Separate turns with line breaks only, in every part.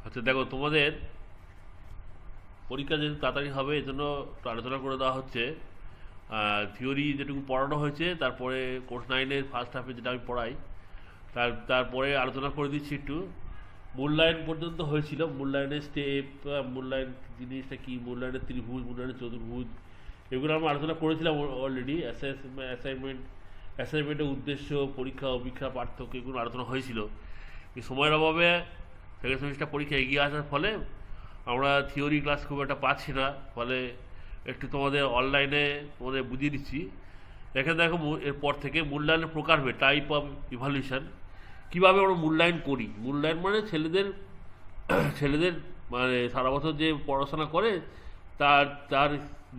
আচ্ছা দেখো, তোমাদের পরীক্ষা যেহেতু তাড়াতাড়ি হবে এই জন্য একটু আলোচনা করে দেওয়া হচ্ছে। থিওরি যেটুকু পড়ানো হয়েছে, তারপরে কোর্স নাইনের ফার্স্ট হাফে যেটা আমি পড়াই তারপরে আলোচনা করে দিচ্ছি একটু। মূল্যায়ন পর্যন্ত হয়েছিল, মূল্যায়নের স্টেপ, মূল্যায়ন জিনিসটা কি, মূল্যায়নের ত্রিভুজ, মূল্যায়নের চতুর্ভুজ, এগুলো আমরা আলোচনা করেছিলাম অলরেডি। অ্যাসাইনমেন্টের উদ্দেশ্য, পরীক্ষা অপেক্ষা পার্থক্য, এগুলো আলোচনা হয়েছিল। এই সময়ের অভাবে সেকেন্ড সেমিস্টার পরীক্ষা এগিয়ে আসার ফলে আমরা থিওরি ক্লাস খুব একটা পাচ্ছি না, ফলে একটু তোমাদের অনলাইনে তোমাদের বুঝিয়ে দিচ্ছি। এখানে দেখো, এরপর থেকে মূল্যায়নের প্রকারভেদ, টাইপ অফ ইভালুয়েশন, কীভাবে আমরা মূল্যায়ন করি। মূল্যায়ন মানে ছেলেদের ছেলেদের মানে সারা বছর যে পড়াশোনা করে তার তার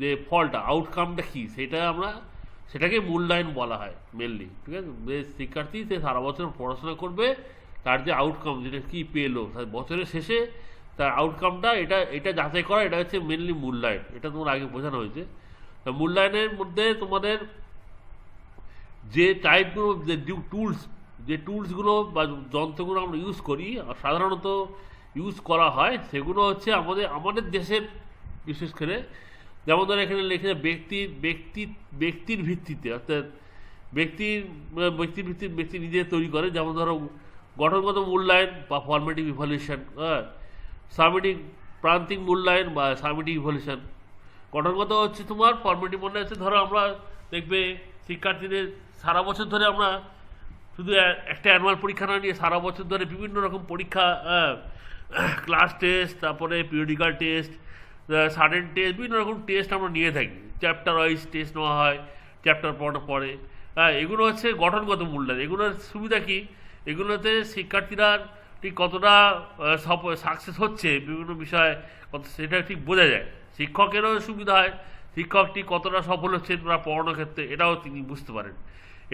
যে ফলটা, আউটকামটা কী, সেটাকে মূল্যায়ন বলা হয় মেনলি। ঠিক আছে, যে শিক্ষার্থী সে সারা বছর পড়াশোনা করবে, তার যে আউটকাম, যেটা কী পেলো বছরের শেষে, তার আউটকামটা এটা এটা যাচাই করা, এটা হচ্ছে মেনলি মূল্যায়ন। এটা তোমার আগে বোঝানো হয়েছে। তা মূল্যায়নের মধ্যে তোমাদের যে টাইপগুলো, যে টুলসগুলো বা যন্ত্রগুলো আমরা ইউজ করি, সাধারণত ইউজ করা হয়, সেগুলো হচ্ছে আমাদের দেশের বিশেষ করে, যেমন ধরো এখানে লিখেছে ব্যক্তির ভিত্তিতে, অর্থাৎ ব্যক্তির ব্যক্তির ভিত্তিতে ব্যক্তি নিজে তৈরি করে। যেমন ধরো গঠনগত মূল্যায়ন বা ফর্মেটিভ ইভ্যালুয়েশন, হ্যাঁ, সামেটিক প্রান্তিক মূল্যায়ন বা সামেটিক ইভ্যালুয়েশন। গঠনগত হচ্ছে তোমার, ফর্মেটিভ মূল্যায়ন হচ্ছে ধরো আমরা দেখবে শিক্ষার্থীদের সারা বছর ধরে আমরা শুধু একটা অ্যানুয়াল পরীক্ষা না নিয়ে সারা বছর ধরে বিভিন্ন রকম পরীক্ষা, ক্লাস টেস্ট, তারপরে পিরিয়ডিক্যাল টেস্ট, সাডেন টেস্ট, বিভিন্ন রকম টেস্ট আমরা নিয়ে থাকি। চ্যাপ্টার ওয়াইজ টেস্ট নেওয়া হয়, চ্যাপ্টার পড়ানোর পরে। এগুলো হচ্ছে গঠনগত মূল্যায়ন। এগুলোর সুবিধা কি, এগুলোতে শিক্ষার্থীরা ঠিক কতটা সাকসেস হচ্ছে বিভিন্ন বিষয়ে, সেটা ঠিক বোঝা যায়। শিক্ষকেরও সুবিধা হয়, শিক্ষক ঠিক কতটা সফল হচ্ছে তারা পড়ানোর ক্ষেত্রে, এটাও তিনি বুঝতে পারেন।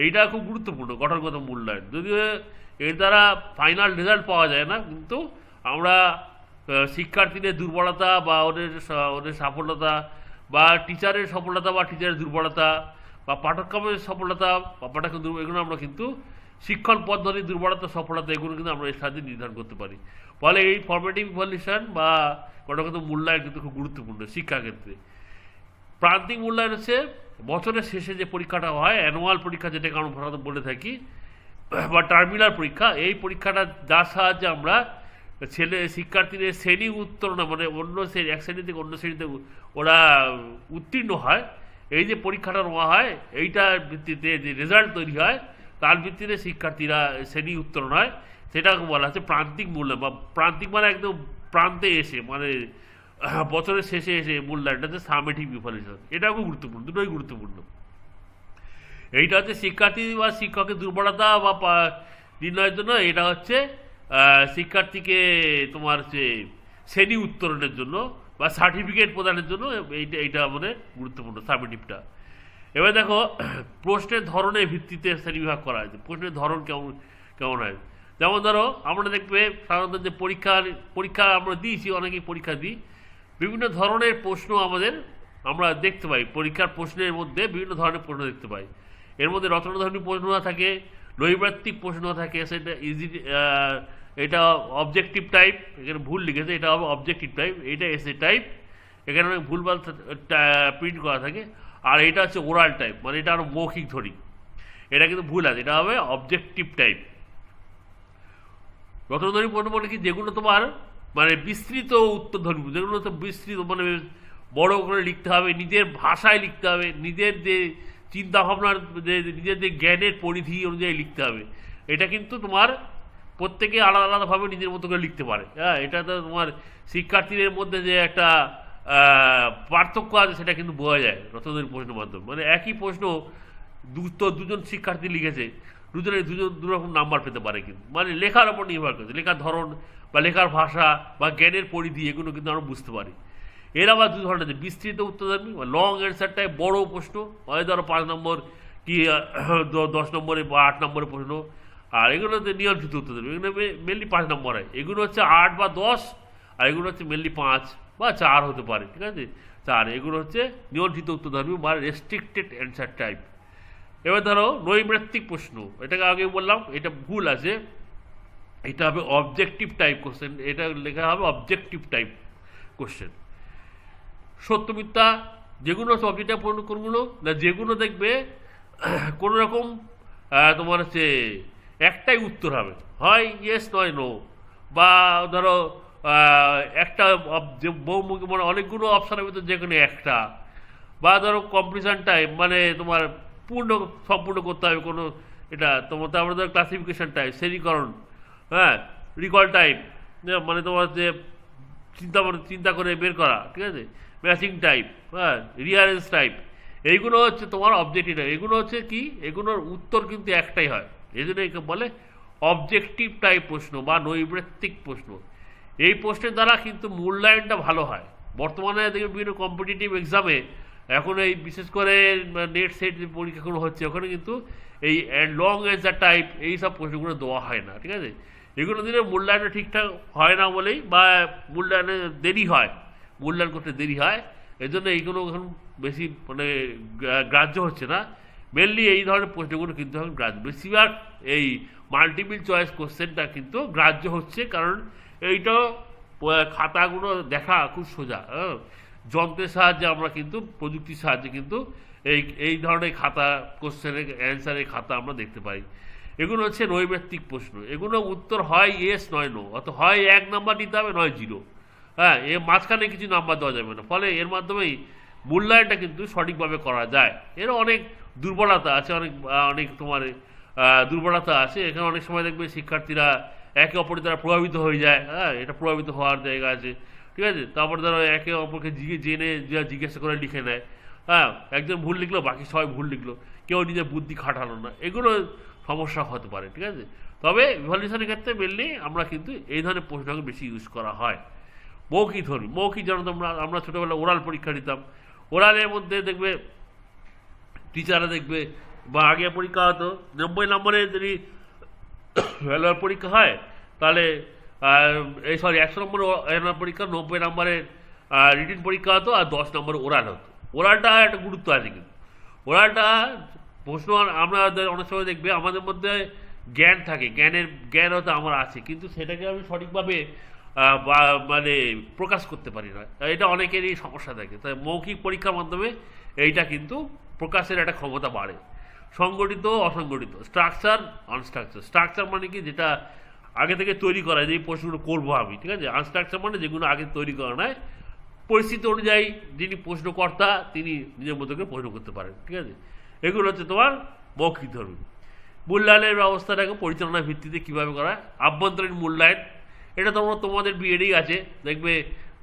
এইটা খুব গুরুত্বপূর্ণ, গঠনগত মূল্যায়ন। যদিও এর দ্বারা ফাইনাল রেজাল্ট পাওয়া যায় না, কিন্তু আমরা শিক্ষার্থীদের দুর্বলতা বা ওদের সফলতা, বা টিচারের সফলতা বা টিচারের দুর্বলতা, বা পাঠ্যক্রমের সফলতা বা পাঠ্যক্রম এগুলো আমরা কিন্তু শিক্ষণ পদ্ধতির দুর্বলতা সফলতা, এগুলো কিন্তু আমরা এর সাহায্যে নির্ধারণ করতে পারি। ফলে এই ফর্মেটিভ ইভ্যালুয়েশন বা গঠনগত মূল্যায়ন কিন্তু খুব গুরুত্বপূর্ণ শিক্ষাক্ষেত্রে। প্রান্তিক মূল্যায়ন হচ্ছে বছরের শেষে যে পরীক্ষাটা হয়, অ্যানুয়াল পরীক্ষা যেটাকে আমরা ভারতে বলে থাকি, বা টার্মিনাল পরীক্ষা। এই পরীক্ষাটা যার সাহায্যে আমরা শিক্ষার্থীদের শ্রেণী উত্তরণ, মানে অন্য শ্রেণী, এক শ্রেণী থেকে অন্য শ্রেণীতে ওরা উত্তীর্ণ হয়, এই যে পরীক্ষাটা নেওয়া হয়, এইটার ভিত্তিতে যে রেজাল্ট তৈরি হয়, তার ভিত্তিতে শিক্ষার্থীরা শ্রেণী উত্তরণ হয়, সেটাকে বলা হচ্ছে প্রান্তিক মূল্যায়ন। বা প্রান্তিক মানে একদম প্রান্তে এসে, মানে বছরের শেষে এসে মূল্যায়নটা হচ্ছে সামেটিভ ইভ্যালুয়েশন। এটাও খুব গুরুত্বপূর্ণ, দুটোই গুরুত্বপূর্ণ। এইটা হচ্ছে শিক্ষার্থী বা শিক্ষকের দুর্বলতা বা নির্ণয়ের জন্য, এটা হচ্ছে শিক্ষার্থীকে তোমার হচ্ছে শ্রেণী উত্তরণের জন্য বা সার্টিফিকেট প্রদানের জন্য এইটা আমাদের গুরুত্বপূর্ণ, সামেটিভটা। এবার দেখো, প্রশ্নের ধরনের ভিত্তিতে শ্রেণীবিভাগ করা হয়েছে। প্রশ্নের ধরন কেমন কেমন হয়, যেমন ধরো আমরা দেখবে সাধারণত যে পরীক্ষা আমরা দিয়েছি, অনেকেই পরীক্ষা দিই, বিভিন্ন ধরনের প্রশ্ন আমরা দেখতে পাই। পরীক্ষার প্রশ্নের মধ্যে বিভিন্ন ধরনের প্রশ্ন দেখতে পাই। এর মধ্যে রচনাধর্মী প্রশ্ন থাকে, নৈর্ব্যক্তিক প্রশ্ন থাকে, সেটা এটা অবজেক্টিভ টাইপ, এখানে ভুল লিখেছে, এটা হবে অবজেক্টিভ টাইপ, এটা এসে টাইপ, এখানে অনেক ভুলভাল প্রিন্ট করা থাকে। আর এটা হচ্ছে ওরাল টাইপ, মানে এটা আরও মৌখিক ধরি, এটা কিন্তু ভুল আছে, এটা হবে অবজেক্টিভ টাইপ। রচনাধর্মী প্রশ্ন মানে কি, যেগুলো তোমার মানে বিস্তৃত উত্তরধর্মী, যেগুলো তো বিস্তৃত, মানে বড় করে লিখতে হবে, নিজের ভাষায় লিখতে হবে, নিজের যে চিন্তাভাবনার নিজের যে জ্ঞানের পরিধি অনুযায়ী লিখতে হবে। এটা কিন্তু তোমার প্রত্যেকে আলাদা আলাদাভাবে নিজের মতো করে লিখতে পারে। হ্যাঁ, এটা তো তোমার শিক্ষার্থীদের মধ্যে যে একটা পার্থক্য আছে, সেটা কিন্তু বোঝা যায় রচনাধর্মী প্রশ্নের মাধ্যমে। মানে একই প্রশ্ন দুজন শিক্ষার্থী লিখেছে, দুরকম নাম্বার পেতে পারে, কিন্তু মানে লেখার ওপর নির্ভর করছে, লেখার ধরন বা লেখার ভাষা বা জ্ঞানের পরিধি, এগুলো কিন্তু আমরা বুঝতে পারি। এর আবার দু ধরনের আছে, বিস্তৃত উত্তরধর্মী বা লং অ্যান্সার টাইপ, বড় প্রশ্ন, হয় ধরো 5 নম্বর কি 10 নম্বরে বা 8 নম্বরের প্রশ্ন। আর এগুলো হচ্ছে নিয়ন্ত্রিত উত্তরধর্মী, এগুলো মেনলি 5 নম্বর হয়। এগুলো হচ্ছে 8 বা 10, আর এগুলো হচ্ছে মেনলি 5 বা 4 হতে পারে। ঠিক আছে, 4। এগুলো হচ্ছে নিয়ন্ত্রিত উত্তরধর্মী বা রেস্ট্রিক্টেড অ্যান্সার টাইপ। এবার ধরো নৈর্ব্যক্তিক প্রশ্ন, এটাকে আগে বললাম, এটা ভুল আছে। এটা হবে অবজেক্টিভ টাইপ কোশ্চেন, এটা লেখা হবে অবজেক্টিভ টাইপ কোশ্চেন। সত্য মিথ্যা যেগুলো হচ্ছে অবজেক্টিভ কোনগুলো না, যেগুলো দেখবে কোনো রকম তোমার হচ্ছে একটাই উত্তর হবে, হয় ইয়েস নয় নো, বা ধরো একটা যে বহুমুখী মানে অনেকগুলো অপশানের ভিতরে যে কোনো একটা, বা ধরো কম্পিটিশন টাইপ মানে তোমার সম্পূর্ণ করতে হবে কোনো এটা তোমার, তারপরে ধরো ক্লাসিফিকেশন টাইপ শ্রেণীকরণ, হ্যাঁ, রিকল টাইপ মানে তোমার যে চিন্তা করে বের করা, ঠিক আছে, ম্যাচিং টাইপ, হ্যাঁ, রিয়ারেন্স টাইপ, এইগুলো হচ্ছে তোমার অবজেক্টিভ টাইপ। এগুলো হচ্ছে কি, এগুলোর উত্তর কিন্তু একটাই হয়, এই জন্য একে বলে অবজেক্টিভ টাইপ প্রশ্ন বা নৈর্ব্যক্তিক প্রশ্ন। এই প্রশ্নের দ্বারা কিন্তু মূল্যায়নটা ভালো হয়। বর্তমানে দেখবেন বিভিন্ন কম্পিটিটিভ এক্সামে এখন এই বিশেষ করে নেট সেট যে পরীক্ষাগুলো হচ্ছে ওখানে কিন্তু এই লং অ্যান্সার টাইপ এই সব প্রশ্নগুলো দেওয়া হয় না, ঠিক আছে। এগুলো দিলে মূল্যায়নটা ঠিকঠাক হয় না বলেই, বা মূল্যায়নে দেরি হয়, মূল্যায়ন করতে দেরি হয়, এই জন্য এইগুলো এখন বেশি মানে গ্রাহ্য হচ্ছে না। মেনলি এই ধরনের প্রশ্নগুলো কিন্তু এখন গ্রাহ্য, বেশিরভাগ এই মাল্টিপল চয়েস কোশ্চেনটা কিন্তু গ্রাহ্য হচ্ছে, কারণ এইটা খাতাগুলো দেখা খুব সোজা, হ্যাঁ, যন্ত্রের সাহায্যে আমরা কিন্তু প্রযুক্তির সাহায্যে কিন্তু এই ধরনের খাতা কোশ্চেনের অ্যান্সারের খাতা আমরা দেখতে পাই। এগুলো হচ্ছে নৈর্ব্যক্তিক প্রশ্ন, এগুলো উত্তর হয় ইয়েস নয় নো, অত হয় 1 নাম্বার নিতে হবে নয় 0, হ্যাঁ, এর মাঝখানে কিছু নাম্বার দেওয়া যাবে না, ফলে এর মাধ্যমেই মূল্যায়নটা কিন্তু সঠিকভাবে করা যায়। এর অনেক দুর্বলতা আছে, অনেক তোমার দুর্বলতা আছে। এখানে অনেক সময় দেখবে শিক্ষার্থীরা একে অপরের দ্বারা প্রভাবিত হয়ে যায়, হ্যাঁ, এটা প্রভাবিত হওয়ার জায়গা আছে, ঠিক আছে। তারপরে ধরো একে অপরকে জেনে জিজ্ঞাসা করে লিখে নেয়, হ্যাঁ, একজন ভুল লিখলো বাকি সবাই ভুল লিখলো, কেউ নিজের বুদ্ধি খাটালো না, এগুলো সমস্যা হতে পারে, ঠিক আছে। তবে ইভ্যালুয়েশনের ক্ষেত্রে মেনলি আমরা কিন্তু এই ধরনের প্রশ্নকে বেশি ইউজ করা হয়। মৌখিক ধর্মী, মৌখিক যেন আমরা ছোটোবেলায় ওরাল পরীক্ষা দিতাম, ওরালের মধ্যে দেখবে টিচাররা দেখবে, বা আগে পরীক্ষা হতো 90 নম্বরের যদি ভ্যালুয়ার পরীক্ষা হয় তাহলে এই 100 নম্বর পরীক্ষা, 90 নম্বরের রিটিন পরীক্ষা হতো, আর 10 নম্বর ওরাল হতো। ওরালটা একটা গুরুত্ব আছে কিন্তু, ওরালটা প্রশ্ন আমাদের অনেক সময় দেখবে আমাদের মধ্যে জ্ঞান থাকে, জ্ঞান হয়তো আমার আছে, কিন্তু সেটাকে আমি সঠিকভাবে মানে প্রকাশ করতে পারি না, এটা অনেকেরই সমস্যা থাকে। তাই মৌখিক পরীক্ষার মাধ্যমে এইটা কিন্তু প্রকাশের একটা ক্ষমতা বাড়ে। সংগঠিত অসংগঠিত, স্ট্রাকচার আনস্ট্রাকচার। স্ট্রাকচার মানে কি, যেটা আগে থেকে তৈরি করা, যে প্রশ্নগুলো করবো আমি, ঠিক আছে। আনস্ট্রাকচার মানে যেগুলো আগে তৈরি করা নয়, পরিস্থিতি অনুযায়ী যিনি প্রশ্নকর্তা তিনি নিজের মতো করে প্রশ্ন করতে পারেন, ঠিক আছে। এগুলো হচ্ছে তোমার মৌখিক ধর্মী। মূল্যায়নের ব্যবস্থাটাকে পরিচালনার ভিত্তিতে কীভাবে করা হয়, আভ্যন্তরীণ মূল্যায়ন, এটা তোমাদের বিএডেই আছে, দেখবে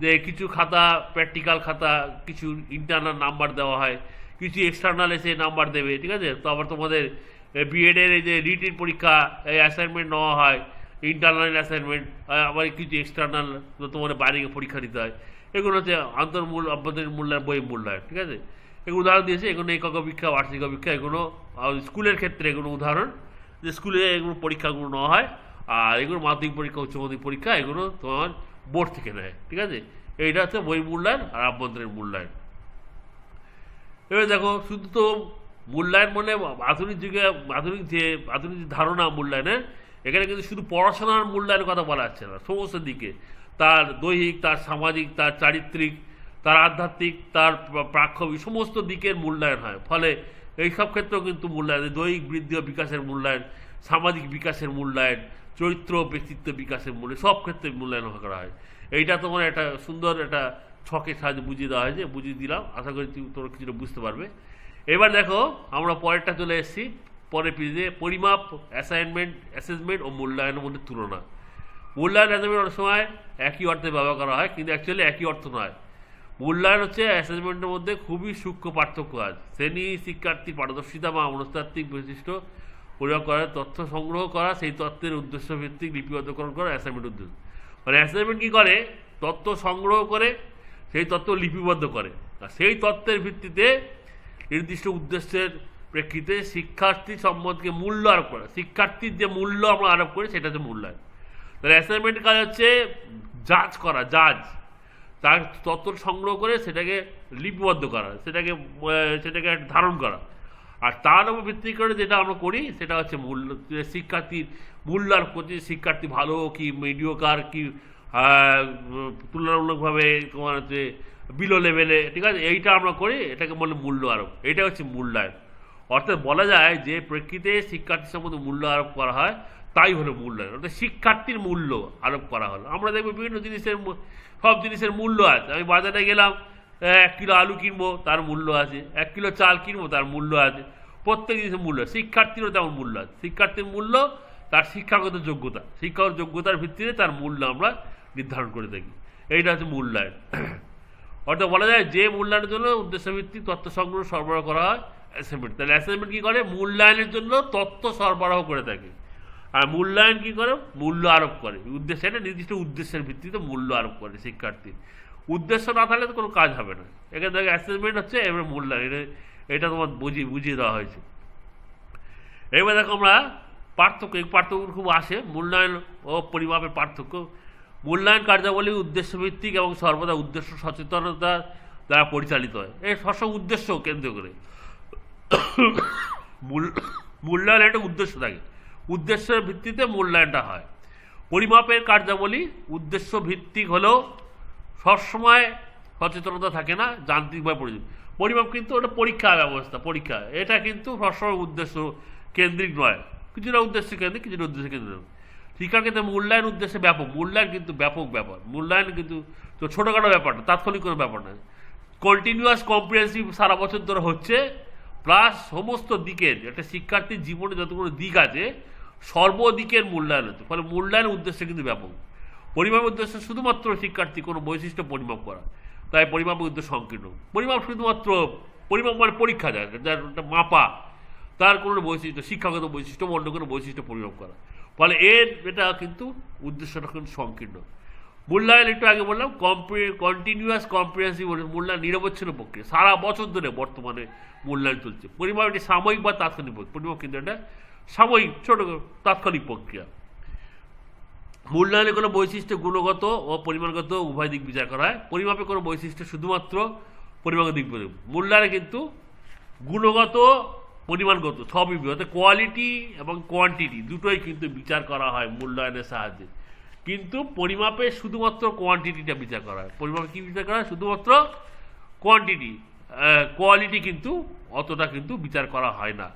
যে কিছু খাতা প্র্যাকটিক্যাল খাতা, কিছু ইন্টারনাল নাম্বার দেওয়া হয়, কিছু এক্সটার্নাল এসে নাম্বার দেবে, ঠিক আছে। তো আবার তোমাদের বিএডের এই যে রিটিন পরীক্ষা, এই অ্যাসাইনমেন্ট নেওয়া হয়, ইন্টারনাল অ্যাসাইনমেন্ট, আবার কিছু এক্সটার্নাল তোমাদের বাইরে পরীক্ষা দিতে হয়। এগুলো হচ্ছে আভ্যন্তরীণ মূল্যায়ন, বই মূল্যায়ন, ঠিক আছে। এগুলো উদাহরণ দিয়েছে, এগুলো একক পরীক্ষা, বার্ষিক পরীক্ষা, এগুলো স্কুলের ক্ষেত্রে এগুলো উদাহরণ, যে স্কুলে এগুলো পরীক্ষাগুলো নেওয়া হয়, আর এগুলো মাধ্যমিক পরীক্ষা, উচ্চ মাধ্যমিক পরীক্ষা, এগুলো তোমার বোর্ড থেকে নেয়, ঠিক আছে। এইটা হচ্ছে বই মূল্যায়ন আর আভ্যন্তরীণ মূল্যায়ন। এবার দেখো, শুধু তো মূল্যায়ন মানে আধুনিক যুগে আধুনিক যে ধারণা মূল্যায়নের, এখানে কিন্তু শুধু পড়াশোনার মূল্যায়নের কথা বলা যাচ্ছে না, সমস্ত দিকে, তার দৈহিক, তার সামাজিক, তার চারিত্রিক, তার আধ্যাত্মিক, তার প্রাক্ষবিক, সমস্ত দিকের মূল্যায়ন হয়। ফলে এই সব ক্ষেত্রেও কিন্তু মূল্যায়ন, দৈহিক বৃদ্ধি ও বিকাশের মূল্যায়ন, সামাজিক বিকাশের মূল্যায়ন, চরিত্র ব্যক্তিত্ব বিকাশের মূল্যায়ন, সব ক্ষেত্রে মূল্যায়ন করা হয়। এইটা তোমার একটা সুন্দর একটা ছকের সাহায্যে বুঝিয়ে দেওয়া হয়েছে, বুঝিয়ে দিলাম, আশা করি তোমরা কিছুটা বুঝতে পারবে। এবার দেখো আমরা পরেরটা চলে এসেছি, পরের পেজে পরিমাপ, অ্যাসেসমেন্ট ও মূল্যায়নের মধ্যে তুলনা। মূল্যায়ন অ্যাসেসমেন্ট অনেক সময় একই অর্থে ব্যবহার করা হয়, কিন্তু অ্যাকচুয়ালি একই অর্থ নয়। মূল্যায়ন হচ্ছে অ্যাসেসমেন্টের মধ্যে খুবই সূক্ষ্ম পার্থক্য আছে। শ্রেণী শিক্ষার্থীর পারদর্শিতা বা মনস্তাত্ত্বিক বৈশিষ্ট্য প্রয়োগ করা, তথ্য সংগ্রহ করা, সেই তথ্যের উদ্দেশ্য ভিত্তিক লিপিবদ্ধকরণ করা অ্যাসাইনমেন্ট উদ্দেশ্য। মানে অ্যাসাইনমেন্ট কী করে, তথ্য সংগ্রহ করে সেই তথ্য লিপিবদ্ধ করে, আর সেই তথ্যের ভিত্তিতে নির্দিষ্ট উদ্দেশ্যের প্রেক্ষিতে শিক্ষার্থী সম্বন্ধকে মূল্য আরোপ করা, শিক্ষার্থীর যে মূল্য আমরা আরোপ করি সেটা হচ্ছে মূল্যায়ন। তাহলে অ্যাসাইনমেন্টের কাজ হচ্ছে জাজ করা, তার তথ্য সংগ্রহ করে সেটাকে লিপিবদ্ধ করা, সেটাকে ধারণ করা। আর তার উপর ভিত্তি করে যেটা আমরা করি সেটা হচ্ছে মূল্য, শিক্ষার্থীর মূল্যায়ন করছি, শিক্ষার্থী ভালো কি মিডিওকার কি তুলনামূলকভাবে তোমার হচ্ছে বিলো লেভেলে, ঠিক আছে, এইটা আমরা করি, এটাকে বলে মূল্য আরোপ। এটা হচ্ছে মূল্যায়ন। অর্থাৎ বলা যায় যে প্রেক্ষিতে শিক্ষার্থীর সম্বন্ধে মূল্য আরোপ করা হয়, তাই হলো মূল্যায়ন। অর্থাৎ শিক্ষার্থীর মূল্য আরোপ করা হলো। আমরা দেখবো বিভিন্ন জিনিসের সব জিনিসের মূল্য আছে। আমি বাজারে গেলাম, 1 কিলো আলু কিনবো, তার মূল্য আছে, 1 কিলো চাল কিনবো, তার মূল্য আছে। প্রত্যেক জিনিসের মূল্য, শিক্ষার্থীরও তেমন মূল্য আছে। শিক্ষার্থীর মূল্য তার শিক্ষাগত যোগ্যতা, শিক্ষাগত যোগ্যতার ভিত্তিতে তার মূল্য আমরা নির্ধারণ করে থাকি। এইটা হচ্ছে মূল্যায়ন। অর্থাৎ বলা যায় যে মূল্যায়নের জন্য উদ্দেশ্যভিত্তিক তথ্য সংগ্রহ সরবরাহ করা হয় অ্যাসেসমেন্ট। তাহলে অ্যাসেসমেন্ট কী করে? মূল্যায়নের জন্য তথ্য সরবরাহ করে থাকে। আর মূল্যায়ন কী করে? মূল্য আরোপ করে। উদ্দেশ্য, এটা নির্দিষ্ট উদ্দেশ্যের ভিত্তিতে মূল্য আরোপ করে শিক্ষার্থীর। উদ্দেশ্য না থাকলে তো কোনো কাজ হবে না। এখানে দেখো অ্যাসেসমেন্ট হচ্ছে, এবার মূল্যায়ন, এটা তোমার বুঝিয়ে দেওয়া হয়েছে। এবার দেখো আমরা পার্থক্য, এই পার্থক্য খুব আসে, মূল্যায়ন ও পরিমাপের পার্থক্য। মূল্যায়ন কার্যাবলী উদ্দেশ্যভিত্তিক এবং সর্বদা উদ্দেশ্য সচেতনতা দ্বারা পরিচালিত হয়। এই সবসময় উদ্দেশ্য কেন্দ্র করে। মূল্যায়ন একটা উদ্দেশ্য থাকে, উদ্দেশ্যের ভিত্তিতে মূল্যায়নটা হয়। পরিমাপের কার্যাবলী উদ্দেশ্য ভিত্তিক হলেও সবসময় সচেতনতা থাকে না, যান্ত্রিকভাবে পরিচালিত। পরিমাপ কিন্তু ওটা পরীক্ষা ব্যবস্থা, পরীক্ষা, এটা কিন্তু সবসময় উদ্দেশ্য কেন্দ্রিক নয়, কিছুটা উদ্দেশ্য কেন্দ্রিক, কিছুটা উদ্দেশ্য কেন্দ্রিক। শিক্ষার ক্ষেত্রে মূল্যায়ন উদ্দেশ্যে ব্যাপক, মূল্যায়ন কিন্তু ব্যাপক ব্যাপার। মূল্যায়ন কিন্তু তো ছোটোখাটো ব্যাপার না, তাৎক্ষণিক কোনো ব্যাপার নয়, কন্টিনিউয়াস কম্প্রিহেন্সিভ সারা বছর ধরে হচ্ছে, প্লাস সমস্ত দিকের একটা শিক্ষার্থীর জীবনে যতগুলো দিক আছে সর্বদিকের মূল্যায়ন হচ্ছে। ফলে মূল্যায়নের উদ্দেশ্য কিন্তু ব্যাপক। পরিমাপের উদ্দেশ্য শুধুমাত্র শিক্ষার্থী কোনো বৈশিষ্ট্য পরিমাপ করা, তাই পরিমাপের উদ্দেশ্য সংকীর্ণ। পরিমাপ শুধুমাত্র, পরিমাপ মানে পরীক্ষা যায়, যার মাপা, তার কোনো বৈশিষ্ট্য, শিক্ষাগত বৈশিষ্ট্য, অন্য কোনো বৈশিষ্ট্য পরিমাপ করা। ফলে এটা কিন্তু উদ্দেশ্যটা কিন্তু সংকীর্ণ। মূল্যায়ন একটু আগে বললাম কন্টিনিউয়াস কম্প্রিহেন্সিভ মূল্যায়ন, নিরবচ্ছিন্ন প্রক্রিয়া, সারা বছর ধরে বর্তমানে মূল্যায়ন চলছে। পরিমাপ একটি সাময়িক বা তাৎক্ষণিক প্রক্রিয়া, পরিমাপ কিন্তু একটা সাময়িক ছোট তাৎক্ষণিক প্রক্রিয়া। মূল্যায়নে কোনো বৈশিষ্ট্য গুণগত ও পরিমাণগত উভয় দিক বিচার করা হয়। পরিমাপে কোনো বৈশিষ্ট্য শুধুমাত্র পরিমাণগত দিক, মূল্যায়নে কিন্তু গুণগত পরিমাণগত সবই, অর্থাৎ কোয়ালিটি এবং কোয়ান্টিটি দুটোই কিন্তু বিচার করা হয় মূল্যায়নের সাহায্যে। কিন্তু পরিমাপে শুধুমাত্র কোয়ান্টিটিটা বিচার করা হয়। পরিমাপে কী বিচার করা হয়? শুধুমাত্র কোয়ান্টিটি, কোয়ালিটি কিন্তু অতটা কিন্তু বিচার করা হয় না।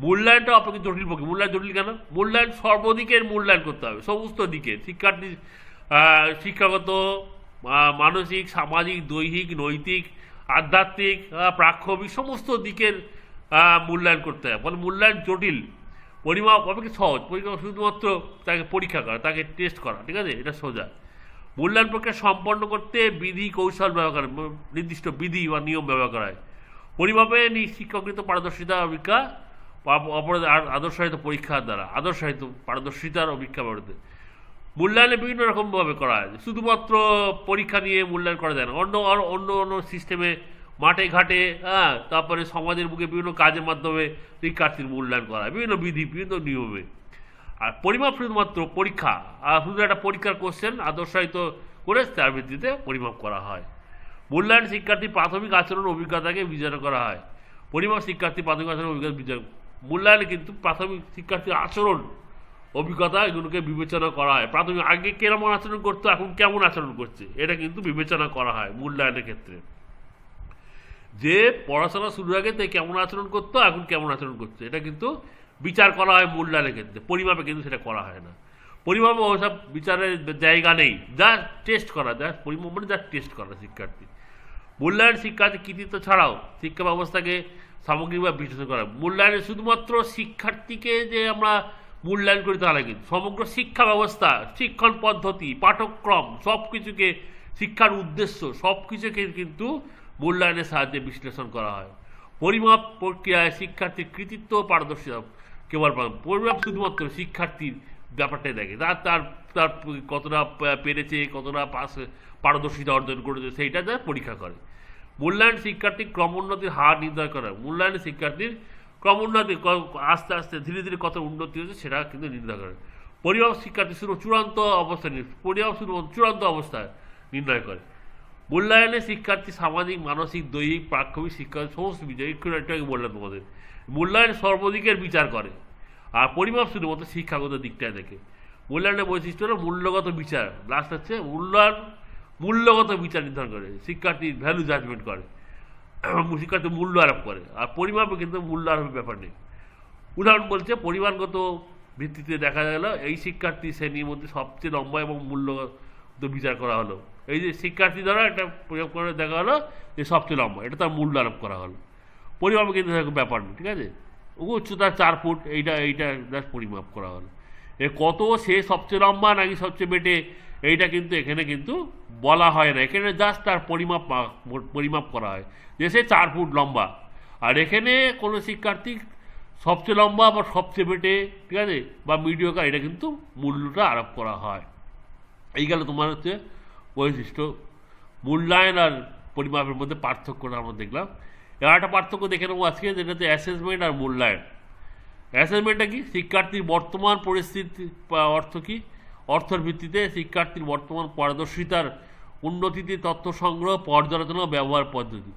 মূল্যায়নটা অপেক্ষা জটিল প্রক্রিয়া। মূল্যায়ন জটিল কেন? মূল্যায়ন সর্বদিকের মূল্যায়ন করতে হবে, সমস্ত দিকে, শিক্ষার্থী শিক্ষাগত, মানসিক, সামাজিক, দৈহিক, নৈতিক, আধ্যাত্মিক, প্রাক্ষবিক সমস্ত দিকের মূল্যায়ন করতে হয়। ফলে মূল্যায়ন জটিল। পরিমাপ অপেক্ষা সহজ। পরিমাপ শুধুমাত্র তাকে পরীক্ষা করা, তাকে টেস্ট করা, ঠিক আছে, এটা সোজা। মূল্যায়ন প্রক্রিয়া সম্পন্ন করতে বিধি কৌশল ব্যবহার, নির্দিষ্ট বিধি বা নিয়ম ব্যবহার করা হয়। পরিমাপে শিক্ষকৃত পারদর্শিতা অভিজ্ঞা আদর্শায়িত পরীক্ষার দ্বারা, আদর্শায়িত পারদর্শিতার অভিজ্ঞা ব্যবহৃত। মূল্যায়নে বিভিন্ন রকমভাবে করা হয়, শুধুমাত্র পরীক্ষা নিয়ে মূল্যায়ন করা যায় না। অন্য সিস্টেমে মাঠে ঘাটে, তারপরে সমাজের বুকে বিভিন্ন কাজের মাধ্যমে শিক্ষার্থীর মূল্যায়ন করা হয়, বিভিন্ন বিধি, বিভিন্ন নিয়মে। আর পরিমাপ শুধুমাত্র পরীক্ষা, শুধু একটা পরীক্ষার কোশ্চেন আদর্শায়িত করে তার ভিত্তিতে পরিমাপ করা হয়। মূল্যায়ন শিক্ষার্থীর প্রাথমিক আচরণ অভিজ্ঞতাকে বিবেচনা করা হয়। পরিমাপ শিক্ষার্থীর প্রাথমিক আচরণ অভিজ্ঞতা বিচার, মূল্যায়নে কিন্তু প্রাথমিক শিক্ষার্থীর আচরণ অভিজ্ঞতা এগুলোকে বিবেচনা করা হয়। প্রাথমিক আগে কেমন আচরণ করতো, এখন কেমন আচরণ করছে, এটা কিন্তু বিবেচনা করা হয় মূল্যায়নের ক্ষেত্রে। যে পড়াশোনা শুরুর আগে তাই কেমন আচরণ করতো, এখন কেমন আচরণ করছে, এটা কিন্তু বিচার করা হয় মূল্যায়নের ক্ষেত্রে। পরিমাপে কিন্তু সেটা করা হয় না। পরিমাপে ওসব বিচারের জায়গা নেই, যা টেস্ট করা যায়, পরিমাপ মানে যা টেস্ট করা শিক্ষার্থী। মূল্যায়ন শিক্ষার্থীর কৃতিত্ব ছাড়াও শিক্ষা ব্যবস্থাকে সামগ্রিকভাবে বিশ্লেষণ করা। মূল্যায়নে শুধুমাত্র শিক্ষার্থীকে যে আমরা মূল্যায়ন করি তাহলে কিন্তু সমগ্র শিক্ষা ব্যবস্থা, শিক্ষণ পদ্ধতি, পাঠ্যক্রম সব কিছুকে, শিক্ষার উদ্দেশ্য সব কিছুকে কিন্তু মূল্যায়নের সাহায্যে বিশ্লেষণ করা হয়। পরিমাপ প্রক্রিয়ায় শিক্ষার্থীর কৃতিত্ব ও পারদর্শিতা কেবল পরিমাপ শুধুমাত্র শিক্ষার্থীর ব্যাপারটাই দেখে, তার তার কতটা পেরেছে, কতটা পারদর্শিতা অর্জন করেছে, সেইটা যা পরীক্ষা করে। মূল্যায়ন শিক্ষার্থীর ক্রমোন্নতির হার নির্ধারণ করে। মূল্যায়নে শিক্ষার্থীর ক্রমোন্নতি, আস্তে আস্তে ধীরে ধীরে কত উন্নতি হচ্ছে সেটা কিন্তু নির্ধারণ করে। পরিমাপ শিক্ষার্থী শুধু চূড়ান্ত অবস্থা, পরিমাপ শুধু চূড়ান্ত অবস্থায় নির্ণয় করে। মূল্যায়নে শিক্ষার্থী সামাজিক, মানসিক, দৈহিক, প্রাক্ষবিক শিক্ষা সমস্ত বিচার একটু বললাম তোমাদের। মূল্যায়ন সর্বদিকের বিচার করে, আর পরিমাপ শুধুমাত্র শিক্ষাগত দিকটায় দেখে। মূল্যায়নের বৈশিষ্ট্য হলো মূল্যগত বিচার। লাস্ট হচ্ছে মূল্যায়ন মূল্যগত বিচার নির্ধারণ করে, শিক্ষার্থীর ভ্যালু জাজমেন্ট করে, শিক্ষার্থী মূল্য আরোপ করে। আর পরিমাপে কিন্তু মূল্য আরোপের ব্যাপার নেই। উদাহরণ বলছে, পরিমাণগত ভিত্তিতে দেখা গেল এই শিক্ষার্থী শ্রেণীর মধ্যে সবচেয়ে লম্বা এবং মূল্যগত বিচার করা হলো। এই যে শিক্ষার্থী দ্বারা একটা প্রয়োগ করে দেখা হলো যে সবচেয়ে লম্বা, এটা তার মূল্য আরোপ করা হলো। পরিমাপে কিন্তু ব্যাপার নেই, ঠিক আছে। উচ্চতা 4 ফুট, এইটা জাস্ট পরিমাপ করা হলো। কত সে সবচেয়ে লম্বা নাকি সবচেয়ে বেটে, এইটা কিন্তু এখানে কিন্তু বলা হয় না। এখানে জাস্ট তার পরিমাপ করা হয় যে সে 4 ফুট লম্বা। আর এখানে কোনো শিক্ষার্থী সবচেয়ে লম্বা বা সবচেয়ে বেটে, ঠিক আছে, বা মিডিয়াকার, এটা কিন্তু মূল্যটা আরোপ করা হয়। এই গেল তোমার হচ্ছে বৈশিষ্ট্য। মূল্যায়ন আর পরিমাপের মধ্যে পার্থক্যটা আমরা দেখলাম। এবার একটা পার্থক্য দেখে নেবো আজকে, যেটা হচ্ছে অ্যাসেসমেন্ট আর মূল্যায়ন। অ্যাসেসমেন্টটা কি? শিক্ষার্থীর বর্তমান পরিস্থিতি অর্থ কি, অর্থের ভিত্তিতে শিক্ষার্থীর বর্তমান পারদর্শিতার উন্নতিতে তথ্য সংগ্রহ, পর্যালোচনা, ব্যবহার পদ্ধতি।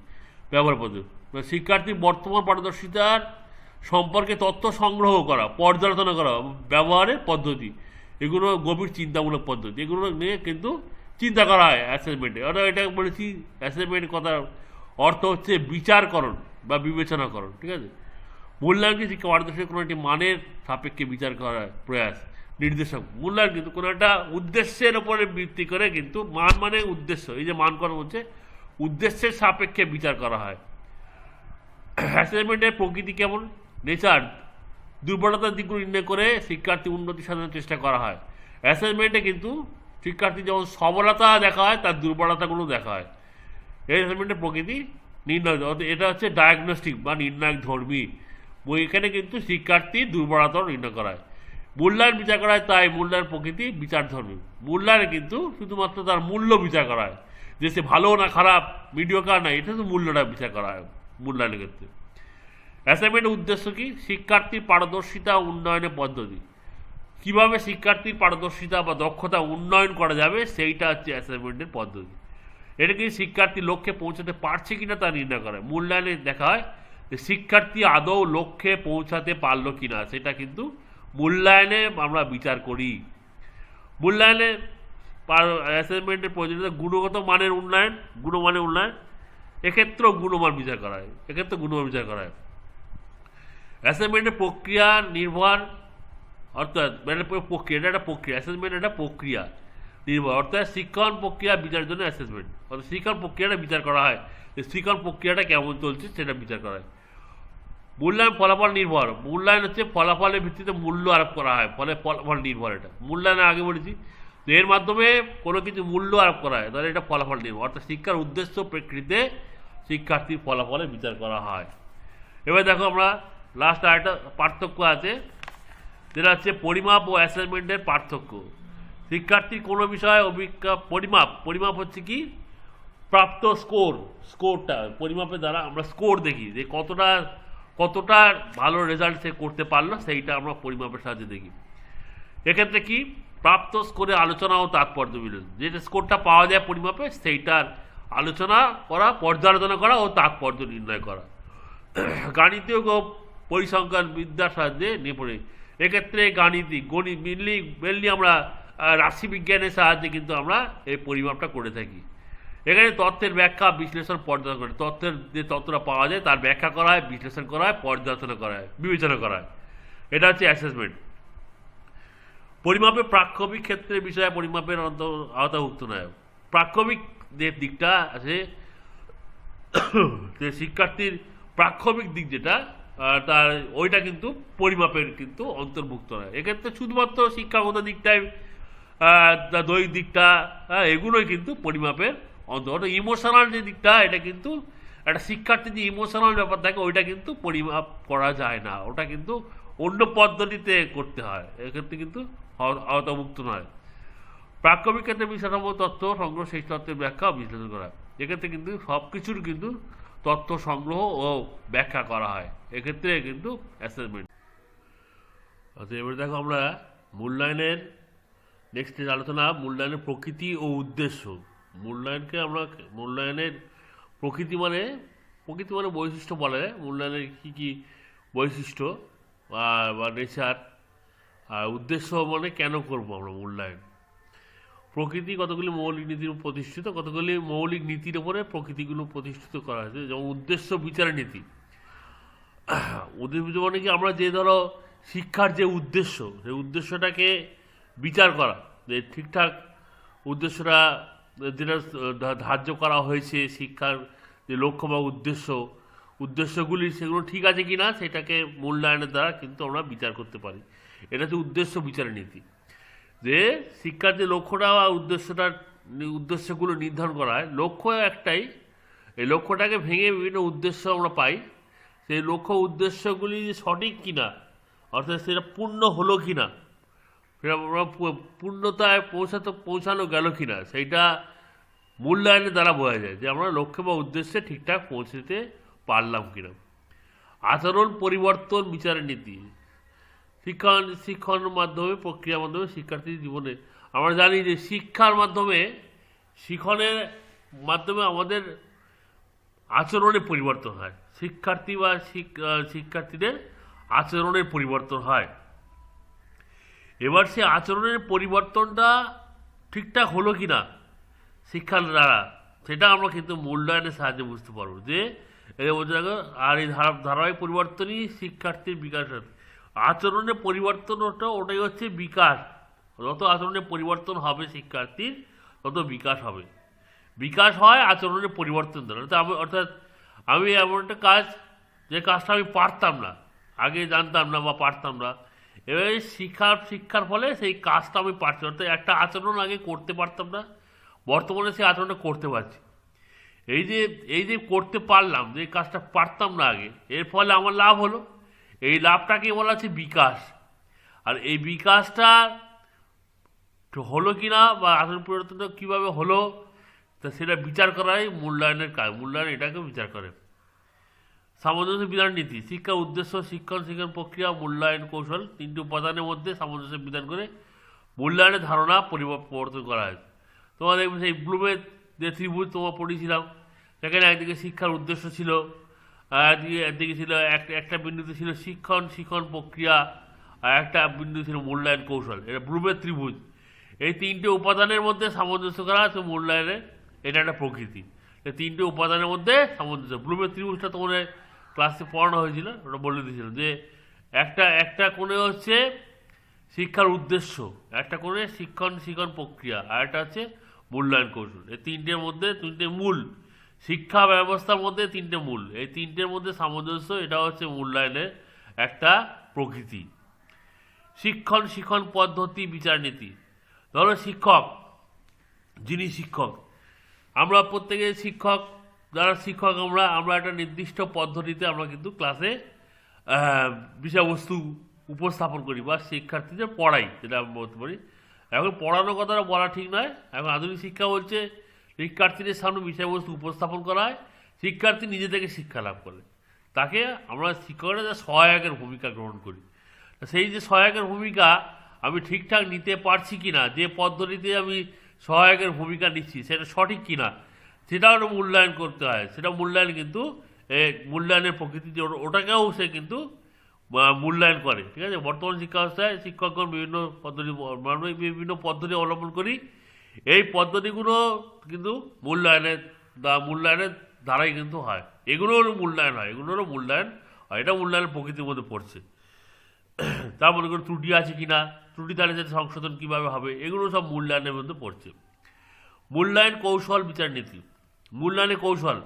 শিক্ষার্থীর বর্তমান পারদর্শিতার সম্পর্কে তথ্য সংগ্রহ করা, পর্যালোচনা করা, ব্যবহারের পদ্ধতি, এগুলো গভীর চিন্তামূলক পদ্ধতি, এগুলো নিয়ে কিন্তু চিন্তা করা হয় অ্যাসেসমেন্টে। অর্থাৎ এটা বলেছি, অ্যাসেসমেন্ট কথার অর্থ হচ্ছে বিচারকরণ বা বিবেচনাকরণ, ঠিক আছে। মূল্যায়ন কি শিক্ষা পারদর্শিতার কোনো একটি মানের সাপেক্ষে বিচার করার প্রয়াস, নির্দেশক। মূল্যায়ন কিন্তু কোনো একটা উদ্দেশ্যের ওপরে ভিত্তি করে, কিন্তু মান মানে উদ্দেশ্য, এই যে মান করা হচ্ছে উদ্দেশ্যের সাপেক্ষে বিচার করা হয়। অ্যাসেসমেন্টের প্রকৃতি কেমন, নেচার, দুর্বলতার দিকগুলো নির্ণয় করে শিক্ষার্থী উন্নতি সাধনের চেষ্টা করা হয়। অ্যাসেসমেন্টে কিন্তু শিক্ষার্থী যেমন সবলতা দেখা হয়, তার দুর্বলতাগুলো দেখা হয়। এই অ্যাসেসমেন্টের প্রকৃতি নির্ণয়, এটা হচ্ছে ডায়াগনস্টিক বা নির্ণায়ক ধর্মী। এখানে কিন্তু শিক্ষার্থীর দুর্বলতাও নির্ণয় করা হয়। মূল্যায়ন বিচার করা হয়, তাই মূল্যায়ন প্রকৃতি বিচার ধর্মী। মূল্যায়নে কিন্তু শুধুমাত্র তার মূল্য বিচার করা হয়, যে সে ভালো না খারাপ, মিডিওকার না, এটা তো মূল্যটা বিচার করা হয় মূল্যায়নের ক্ষেত্রে। অ্যাসাইনমেন্টের উদ্দেশ্য কি? শিক্ষার্থীর পারদর্শিতা উন্নয়নের পদ্ধতি। কিভাবে শিক্ষার্থীর পারদর্শিতা বা দক্ষতা উন্নয়ন করা যাবে, সেইটা হচ্ছে অ্যাসাইনমেন্টের পদ্ধতি। এটা কি শিক্ষার্থী লক্ষ্যে পৌঁছাতে পারছে কিনা তা নির্ণয় করে। মূল্যায়নে দেখা হয় যে শিক্ষার্থী আদৌ লক্ষ্যে পৌঁছাতে পারলো কিনা, সেটা কিন্তু মূল্যায়নে আমরা বিচার করি। মূল্যায়নে অ্যাসাইনমেন্টের প্রয়োজনীয়তা গুণগত মানের উন্নয়ন, গুণমানের উন্নয়ন, এক্ষেত্রেও গুণমান বিচার করা হয়, অ্যাসাইনমেন্টের প্রক্রিয়া নির্ভর, অর্থাৎ প্রক্রিয়া, এটা একটা প্রক্রিয়া, অ্যাসেসমেন্ট একটা প্রক্রিয়া নির্ভর, অর্থাৎ শিক্ষণ প্রক্রিয়া বিচারের জন্য অ্যাসেসমেন্ট, অর্থাৎ শিক্ষণ প্রক্রিয়াটা বিচার করা হয়, যে শিক্ষণ প্রক্রিয়াটা কেমন চলছে সেটা বিচার করা হয়। মূল্যায়ন ফলাফল নির্ভর, মূল্যায়ন হচ্ছে ফলাফলের ভিত্তিতে মূল্য আরোপ করা হয়, ফলে ফলাফল নির্ভর। এটা মূল্যায়নের আগে বলেছি যে এর মাধ্যমে কোনো কিছু মূল্য আরোপ করা হয়, তাহলে এটা ফলাফল নির্ভর, অর্থাৎ শিক্ষার উদ্দেশ্য প্রেক্ষিতে শিক্ষার্থীর ফলাফলে বিচার করা হয়। এবার দেখো আমরা লাস্ট আরেকটা পার্থক্য আছে, যেটা হচ্ছে পরিমাপ ও অ্যাসাইনমেন্টের পার্থক্য। শিক্ষার্থীর কোনো বিষয়ে পরিমাপ হচ্ছে কি, প্রাপ্ত স্কোরটা পরিমাপের দ্বারা আমরা স্কোর দেখি, যে কতটা ভালো রেজাল্ট সে করতে পারলো, সেইটা আমরা পরিমাপের সাহায্যে দেখি। এক্ষেত্রে কি, প্রাপ্ত স্কোরে আলোচনা ও তাৎপর্য মিলন, যেটা স্কোরটা পাওয়া যায় পরিমাপে, সেইটার আলোচনা করা, পর্যালোচনা করা ও তাৎপর্য নির্ণয় করা। গাণিতিক ও পরিসংখ্যান বিদ্যার সাহায্যে নিয়ে পড়ে, এক্ষেত্রে গণিত মেনলি আমরা রাশিবিজ্ঞানের সাহায্যে কিন্তু আমরা এই পরিমাপটা করে থাকি। এখানে তথ্যের ব্যাখ্যা, বিশ্লেষণ, পর্যালোচনা করে, তথ্যের যে তথ্যটা পাওয়া যায় তার ব্যাখ্যা করা হয়, বিশ্লেষণ করা হয়, পর্যালোচনা করা হয়, বিবেচনা করা হয়। এটা হচ্ছে অ্যাসেসমেন্ট। পরিমাপের প্রাক্ষবিক ক্ষেত্রে বিষয়ে পরিমাপের আওতাভুক্ত নয়। প্রাক্ষবিক যে দিকটা আছে, যে শিক্ষার্থীর প্রাক্ষবিক দিক যেটা, তার ওইটা কিন্তু পরিমাপের কিন্তু অন্তর্ভুক্ত নয়। এক্ষেত্রে শুধুমাত্র শিক্ষাগত দিকটাই, দৈহিক দিকটা, এগুলোই কিন্তু পরিমাপের অন্তর্গত। ইমোশনাল যে দিকটা, এটা কিন্তু একটা শিক্ষার্থীর যে ইমোশনাল ব্যাপার থাকে, ওইটা কিন্তু পরিমাপ করা যায় না, ওটা কিন্তু অন্য পদ্ধতিতে করতে হয়, এক্ষেত্রে কিন্তু আওতাভুক্ত নয়। প্রাক্ষবিক ক্ষেত্রে বিষয়সমূহ তথ্য সংগ্রহ, সেই তথ্যের ব্যাখ্যা ও বিশ্লেষণ করা, এক্ষেত্রে কিন্তু সব কিছুর কিন্তু তথ্য সংগ্রহ ও ব্যাখ্যা করা হয়, এক্ষেত্রে কিন্তু অ্যাসেসমেন্ট। আচ্ছা, এবারে দেখো আমরা মূল্যায়নের নেক্সট আলোচনা, মূল্যায়নের প্রকৃতি ও উদ্দেশ্য। মূল্যায়নকে আমরা মূল্যায়নের প্রকৃতি মানে বৈশিষ্ট্য বলা যায়। মূল্যায়নের কী কী বৈশিষ্ট্য বা নেচার, আর উদ্দেশ্য মানে কেন করব আমরা মূল্যায়ন। প্রকৃতি কতগুলি মৌলিক নীতির উপর প্রতিষ্ঠিত, কতগুলি মৌলিক নীতির উপরে প্রকৃতিগুলো প্রতিষ্ঠিত করা হয়েছে। যেমন উদ্দেশ্য বিচারের নীতি। উদ্দেশ্য মানে কি, আমরা যে ধরো শিক্ষার যে উদ্দেশ্য, সেই উদ্দেশ্যটাকে বিচার করা, যে ঠিকঠাক উদ্দেশ্যটা যেটা ধার্য করা হয়েছে, শিক্ষার যে লক্ষ্য বা উদ্দেশ্যগুলি সেগুলো ঠিক আছে কি না সেটাকে মূল্যায়নের দ্বারা কিন্তু আমরা বিচার করতে পারি। এটা হচ্ছে উদ্দেশ্য বিচারের নীতি। যে শিক্ষার যে লক্ষ্যটা বা উদ্দেশ্যগুলো নির্ধারণ করা হয়, লক্ষ্য একটাই, এই লক্ষ্যটাকে ভেঙে বিভিন্ন উদ্দেশ্য আমরা পাই। সেই লক্ষ্য উদ্দেশ্যগুলি সঠিক কিনা, অর্থাৎ সেটা পূর্ণ হলো কিনা, সেটা আমরা পূর্ণতায় পৌঁছানো গেল কিনা, সেইটা মূল্যায়নের দ্বারা বোঝা যায় যে আমরা লক্ষ্য বা উদ্দেশ্যে ঠিকঠাক পৌঁছতে পারলাম কিনা। আচরণ পরিবর্তন বিচারের নীতি। শিক্ষণের মাধ্যমে, প্রক্রিয়ার মাধ্যমে শিক্ষার্থীর জীবনে আমরা জানি যে শিক্ষণের মাধ্যমে আমাদের আচরণের পরিবর্তন হয়। শিক্ষার্থীদের আচরণের পরিবর্তন হয়। এবার সে আচরণের পরিবর্তনটা ঠিকঠাক হলো কিনা শিক্ষার দ্বারা, সেটা আমরা কিন্তু মূল্যায়নের সাহায্যে বুঝতে পারবো। যে আর এই ধারাবাহিক পরিবর্তনই শিক্ষার্থীর বিকাশ। আচরণের পরিবর্তনটা ওটাই হচ্ছে বিকাশ। যত আচরণের পরিবর্তন হবে শিক্ষার্থীর, তত বিকাশ হবে। বিকাশ হয় আচরণের পরিবর্তন দ্বারা। অর্থাৎ আমি এমন একটা কাজ, যে কাজটা আমি পারতাম না, আগে জানতাম না বা পারতাম না, এবার শিক্ষার ফলে সেই কাজটা আমি পারছি। অর্থাৎ একটা আচরণ আগে করতে পারতাম না, বর্তমানে সেই আচরণটা করতে পারছি। এই যে করতে পারলাম, যে কাজটা পারতাম না আগে, এর ফলে আমার লাভ হলো। এই লাভটাকে বলা হচ্ছে বিকাশ। আর এই বিকাশটা হলো কিনা বা আচরণ পরিবর্তনটা কীভাবে হলো, তা সেটা বিচার করাই মূল্যায়নের কাজ। মূল্যায়ন এটাকে বিচার করে। সামঞ্জস্য বিধান নীতি। শিক্ষা উদ্দেশ্য, শিক্ষণ প্রক্রিয়া, মূল্যায়ন কৌশল, তিনটি উপাদানের মধ্যে সামঞ্জস্য বিধান করে মূল্যায়নের ধারণা পরিবর্তন করা হয়েছে। তোমার দেখবে সেই ব্লুমের যে ত্রিভুজ তোমার পড়েছিলাম, সেখানে একদিকে শিক্ষার উদ্দেশ্য ছিল, একদিকে ছিল একটা বিন্দুতে ছিল শিক্ষণ প্রক্রিয়া, আর একটা বিন্দু ছিল মূল্যায়ন কৌশল। এটা ব্লুমের ত্রিভুজ। এই তিনটে উপাদানের মধ্যে সামঞ্জস্য করা আছে মূল্যায়নের। এটা একটা প্রকৃতি। এই তিনটে উপাদানের মধ্যে সামঞ্জস্য। ব্লুমের ত্রিভুজটা তোমাদের ক্লাসে পড়ানো হয়েছিল, ওটা বলে দিয়েছিল যে একটা কোণে হচ্ছে শিক্ষার উদ্দেশ্য, একটা কোণে শিক্ষণ প্রক্রিয়া, আর একটা হচ্ছে মূল্যায়ন কৌশল। এই তিনটের মধ্যে তিনটে মূল, শিক্ষা ব্যবস্থার মধ্যে তিনটে মূল, এই তিনটের মধ্যে সামঞ্জস্য, এটা হচ্ছে মূল্যায়নের একটা প্রকৃতি। শিক্ষণ পদ্ধতি বিচার নীতি। ধরো যিনি শিক্ষক, আমরা প্রত্যেকে যারা শিক্ষক আমরা একটা নির্দিষ্ট পদ্ধতিতে আমরা কিন্তু ক্লাসে বিষয়বস্তু উপস্থাপন করি বা শিক্ষার্থীদের পড়াই, যেটা আমি বলতে পারি। এখন পড়ানোর কথাটা বলা ঠিক নয়। এখন আধুনিক শিক্ষা বলছে শিক্ষার্থীদের সামনে বিষয়বস্তু উপস্থাপন করা হয়, শিক্ষার্থী নিজে থেকে শিক্ষা লাভ করে। তাকে আমরা শিক্ষকরা সহায়কের ভূমিকা গ্রহণ করি। সেই যে সহায়কের ভূমিকা আমি ঠিকঠাক নিতে পারছি কিনা, যে পদ্ধতিতে আমি সহায়কের ভূমিকা নিচ্ছি সেটা সঠিক কিনা, সেটাও মূল্যায়ন করতে হয়। সেটা মূল্যায়ন কিন্তু মূল্যায়নের প্রকৃতি, যে ওটাকেও সে কিন্তু মূল্যায়ন করে। ঠিক আছে। বর্তমান শিক্ষা ব্যবস্থায় শিক্ষকগণ বিভিন্ন পদ্ধতি অবলম্বন করি। এই পদ্ধতিগুলো কিন্তু মূল্যায়নের ধারাই কিন্তু হয়। এগুলোরও মূল্যায়ন হয়, এটা মূল্যায়নের প্রকৃতির মধ্যে পড়ছে। তার মনে করি ত্রুটি আছে কিনা, ত্রুটি তাহলে যাতে সংশোধন কীভাবে হবে, এগুলো সব মূল্যায়নের মধ্যে পড়ছে। মূল্যায়ন কৌশল বিচার নীতি। মূল্যায়নের কৌশল,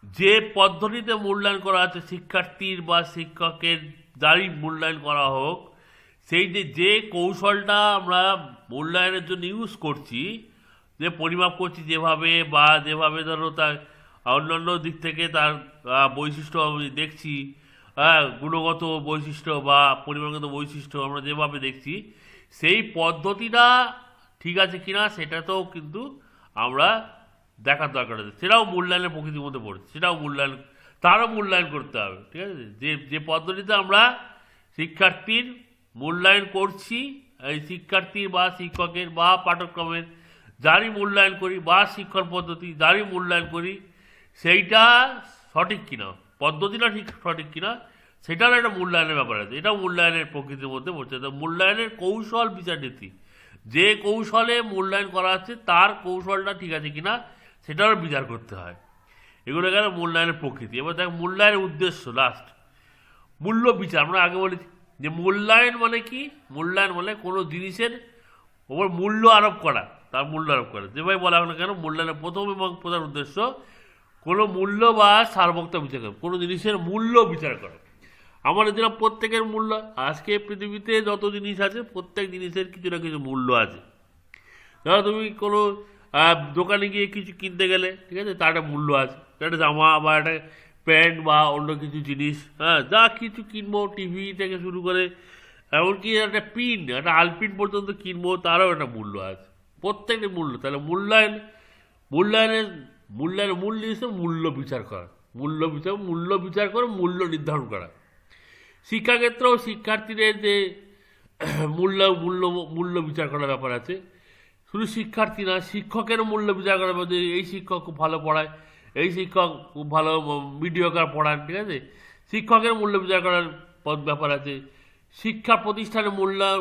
যে পদ্ধতিতে মূল্যায়ন করা আছে শিক্ষার্থীর বা শিক্ষকের দ্বারাই মূল্যায়ন করা হোক, সেই যে কৌশলটা আমরা মূল্যায়নের জন্য ইউজ করছি, যে পরিমাপ করছি যেভাবে ধরো তার অন্যান্য দিক থেকে তার বৈশিষ্ট্য আমি দেখছি, গুণগত বৈশিষ্ট্য বা পরিমাণগত বৈশিষ্ট্য আমরা যেভাবে দেখছি, সেই পদ্ধতিটা ঠিক আছে কিনা সেটাতেও কিন্তু আমরা দেখার দরকার আছে। সেটাও মূল্যায়নের প্রকৃতির মধ্যে পড়ছে, তারও মূল্যায়ন করতে হবে। ঠিক আছে। যে পদ্ধতিতে আমরা শিক্ষার্থীর মূল্যায়ন করছি, এই শিক্ষার্থীর বা শিক্ষকের বা পাঠ্যক্রমের যারই মূল্যায়ন করি বা শিক্ষণ পদ্ধতি যারই মূল্যায়ন করি সেইটা সঠিক কিনা, পদ্ধতিটা ঠিক সঠিক কিনা সেটার একটা মূল্যায়নের ব্যাপার আছে। এটাও মূল্যায়নের প্রকৃতির মধ্যে পড়ছে। তো মূল্যায়নের কৌশল বিচার নীতি, যে কৌশলে মূল্যায়ন করা হচ্ছে তার কৌশলটা ঠিক আছে কিনা সেটারও বিচার করতে হয়। এগুলো গেল মূল্যায়নের প্রকৃতি। এবার দেখ মূল্যায়নের উদ্দেশ্য, লাস্ট মূল্য বিচার। আমরা আগে বলেছি যে মূল্যায়ন মানে কি, মূল্যায়ন মানে কোনো জিনিসের ওপর মূল্য আরোপ করা, তার মূল্য আরোপ করা। যেভাবে বলা হোক না কেন, মূল্যায়নের প্রথম এবং প্রধান উদ্দেশ্য কোনো মূল্য বা সারবক্তা বিচার করা, কোনো জিনিসের মূল্য বিচার করা। আমাদের যেরকম প্রত্যেকের মূল্য, আজকে পৃথিবীতে যত জিনিস আছে প্রত্যেক জিনিসের কিছু না কিছু মূল্য আছে। ধরো তুমি কোনো দোকানে গিয়ে কিছু কিনতে গেলে, ঠিক আছে, তার একটা মূল্য আছে। একটা জামা বা একটা প্যান্ট বা অন্য কিছু জিনিস, হ্যাঁ, যা কিছু কিনবো, টিভি থেকে শুরু করে এমনকি একটা পিন, একটা আলপিন পর্যন্ত কিনবো, তারও একটা মূল্য আছে। প্রত্যেকটা মূল্য। তাহলে মূল্যায়নের মূল জিনিস মূল্য বিচার করা, মূল্য বিচার করে মূল্য নির্ধারণ করা। শিক্ষাক্ষেত্রেও শিক্ষার্থীদের যে মূল্য বিচার করার ব্যাপার আছে। শুধু শিক্ষার্থী না, শিক্ষকেরও মূল্য বিচার করার ব্যাপার, যে এই শিক্ষক খুব ভালো পড়ায়, এই শিক্ষক খুব ভালো মিডিওকার পড়ান, ঠিক আছে, শিক্ষকের মূল্য বিচার করার ব্যাপার আছে। শিক্ষা প্রতিষ্ঠানের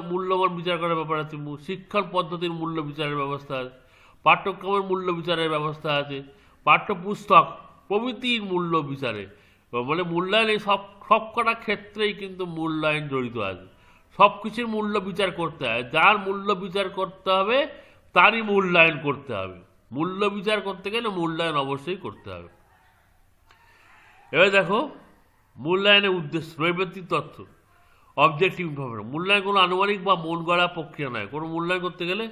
মূল্যমান বিচার করার ব্যাপার আছে। শিক্ষণ পদ্ধতির মূল্য বিচারের ব্যবস্থা আছে। পাঠ্যক্রমের মূল্য বিচারের ব্যবস্থা আছে। পাঠ্যপুস্তক প্রভৃতির মূল্য বিচারে, মানে মূল্যায়ন, এই সবকটা ক্ষেত্রেই কিন্তু মূল্যায়ন জড়িত আছে। সব কিছুর মূল্য বিচার করতে হয়। যার মূল্য বিচার করতে হবে তারই মূল্যায়ন করতে হবে। মূল্য বিচার করতে গেলে মূল্যায়ন অবশ্যই করতে হবে। এবার দেখো মূল্যায়নের উদ্দেশ্য, নৈর্ব্যক্তিক তথ্য, অবজেক্টিভ ইনফরমেশন। মূল্যায়ন কোনো আনুমানিক বা মন গড়া প্রক্রিয়া নয়। কোনো মূল্যায়ন করতে গেলে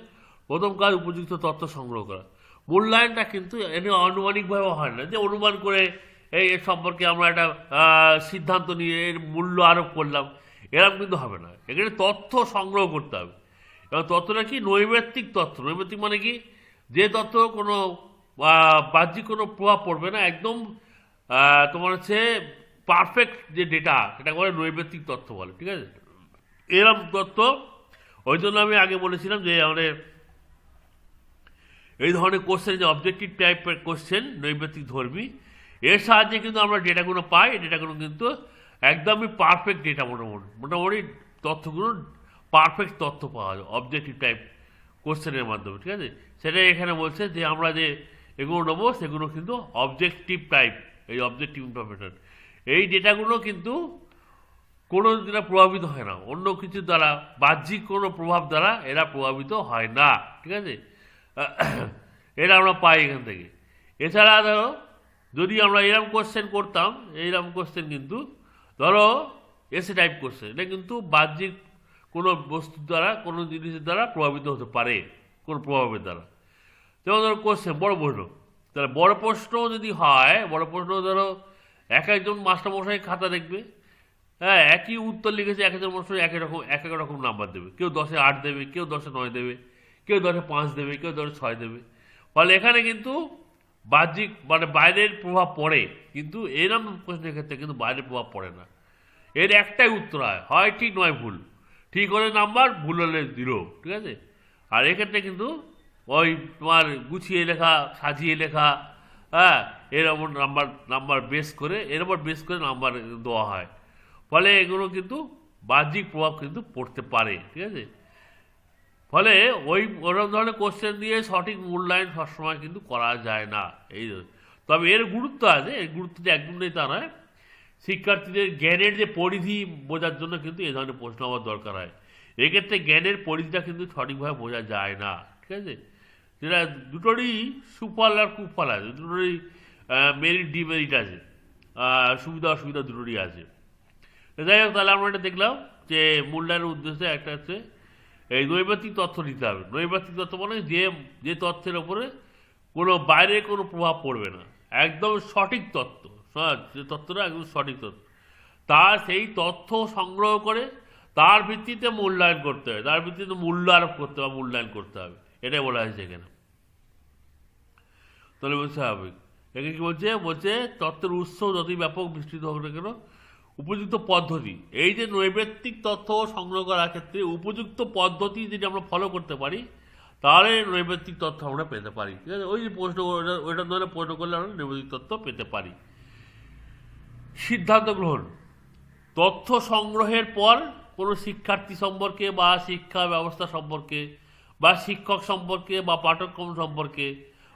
প্রথম কাজ উপযুক্ত তথ্য সংগ্রহ করা। মূল্যায়নটা কিন্তু এনে আনুমানিকভাবে হয় না, যে অনুমান করে এর সম্পর্কে আমরা একটা সিদ্ধান্ত নিয়ে এর মূল্য আরোপ করলাম, এরকম কিন্তু হবে না। এখানে তথ্য সংগ্রহ করতে হবে। এবং তথ্যটা কি, নৈর্ব্যক্তিক তথ্য। নৈর্ব্যক্তিক মানে কি, যে তথ্য কোনো বাহ্যিক কোনো প্রভাব পড়বে না, একদম তোমার হচ্ছে পারফেক্ট যে ডেটা, সেটা বলে নৈর্ব্যক্তিক তথ্য বলে, ঠিক আছে। এরকম তথ্য, ওই জন্য আমি আগে বলেছিলাম যে আমাদের এই ধরনের কোশ্চেন, যে অবজেক্টিভ টাইপের কোশ্চেন, নৈর্ব্যক্তিক ধর্মী, এর সাহায্যে কিন্তু আমরা ডেটাগুলো পাই। ডেটাগুলো কিন্তু একদমই পারফেক্ট ডেটা, মোটামুটি তথ্যগুলো পারফেক্ট তথ্য পাওয়া যায় অবজেক্টিভ টাইপ কোশ্চেনের মাধ্যমে, ঠিক আছে। সেটাই এখানে বলছে যে আমরা যে এগুলো নেবো সেগুলো কিন্তু অবজেক্টিভ টাইপ, এই অবজেক্টিভ ইনফরমেশন। এই ডেটাগুলো কিন্তু কোনো দ্বারা প্রভাবিত হয় না, অন্য কিছুর দ্বারা, বাহ্যিক কোনো প্রভাব দ্বারা এরা প্রভাবিত হয় না, ঠিক আছে। এটা আমরা পাই এখান থেকে। এছাড়া ধরো যদি আমরা এরকম কোশ্চেন করতাম, এইরকম কোশ্চেন কিন্তু ধরো এসে টাইপ কোশ্চেন, এটা কিন্তু বাহ্যিক কোনো বস্তুর দ্বারা, কোনো জিনিসের দ্বারা প্রভাবিত হতে পারে, কোনো প্রভাবের দ্বারা। যেমন ধরো কোশ্চেন বড় প্রশ্ন, তাহলে বড় প্রশ্ন যদি হয়, বড় প্রশ্ন ধরো একজন মাস্টারমশাই খাতা দেখবে, হ্যাঁ, একই উত্তর লিখেছে, একজন মাস্টার এক এক রকম নাম্বার দেবে। কেউ 10-এ 8 দেবে, কেউ 10-এ 9 দেবে, কেউ 10-এ 5 দেবে, কেউ 10-এ 6 দেবে। ফলে এখানে কিন্তু বাহ্যিক মানে বাইরের প্রভাব পড়ে, কিন্তু এরকম প্রশ্নের ক্ষেত্রে কিন্তু বাইরের প্রভাব পড়ে না। এর একটাই উত্তর হয় ঠিক নয় ভুল। ঠিক হলে নাম্বার, ভুল হলে 0, ঠিক আছে। আর এক্ষেত্রে কিন্তু ওই তোমার গুছিয়ে লেখা, সাজিয়ে লেখা, হ্যাঁ, এর ওপর নাম্বার বেস করে, এর ওপর বেস করে নাম্বার দেওয়া হয়। ফলে এগুলো কিন্তু বাহ্যিক প্রভাব কিন্তু পড়তে পারে, ঠিক আছে। ফলে ওরকম ধরনের কোশ্চেন দিয়ে সঠিক মূল্যায়ন সবসময় কিন্তু করা যায় না। তবে এর গুরুত্ব আছে, এর গুরুত্ব যে একদম নেই তা নয়। শিক্ষার্থীদের জ্ঞানের যে পরিধি বোঝার জন্য কিন্তু এই ধরনের প্রশ্ন আমার দরকার হয়। এক্ষেত্রে জ্ঞানের পরিধিটা কিন্তু সঠিকভাবে বোঝা যায় না, ঠিক আছে। যেটা দুটোরই সুফল আর কুফল আছে, দুটোরই মেরিট ডিমেরিট আছে, সুবিধা অসুবিধা দুটোরই আছে। যাই হোক, তাহলে আমরা এটা দেখলাম যে মূল্যায়নের উদ্দেশ্যে একটা হচ্ছে এই নৈর্ব্যক্তিক তথ্য দিতে হবে। নৈর্ব্যক্তিক তথ্য মানে যে তথ্যের ওপরে কোনো বাইরে কোনো প্রভাব পড়বে না, একদম সঠিক তথ্য, যে তথ্যটা একদম সঠিক তথ্য, তার সেই তথ্য সংগ্রহ করে তার ভিত্তিতে মূল্যায়ন করতে হবে, তার ভিত্তিতে মূল্য আরোপ করতে হবে, মূল্যায়ন করতে হবে, এটাই বলা হয়েছে এখানে। তাহলে বলছে স্বাভাবিক। এখানে কি বলছে তথ্যের উৎস যতই ব্যাপক বিস্তৃত হোক না কেন, উপযুক্ত পদ্ধতি, এই যে নৈর্ব্যক্তিক তথ্য সংগ্রহ করার ক্ষেত্রে উপযুক্ত পদ্ধতি যদি আমরা ফলো করতে পারি, তাহলে নৈমিত্তিক তথ্য আমরা পেতে পারি। ঠিক আছে, ওই যে প্রশ্ন ওইটার ধরে প্রশ্ন করলে আমরা নৈমিত্তিক তথ্য পেতে পারি। সিদ্ধান্ত গ্রহণ, তথ্য সংগ্রহের পর কোনো শিক্ষার্থী সম্পর্কে বা শিক্ষা ব্যবস্থা সম্পর্কে বা শিক্ষক সম্পর্কে বা পাঠ্যক্রম সম্পর্কে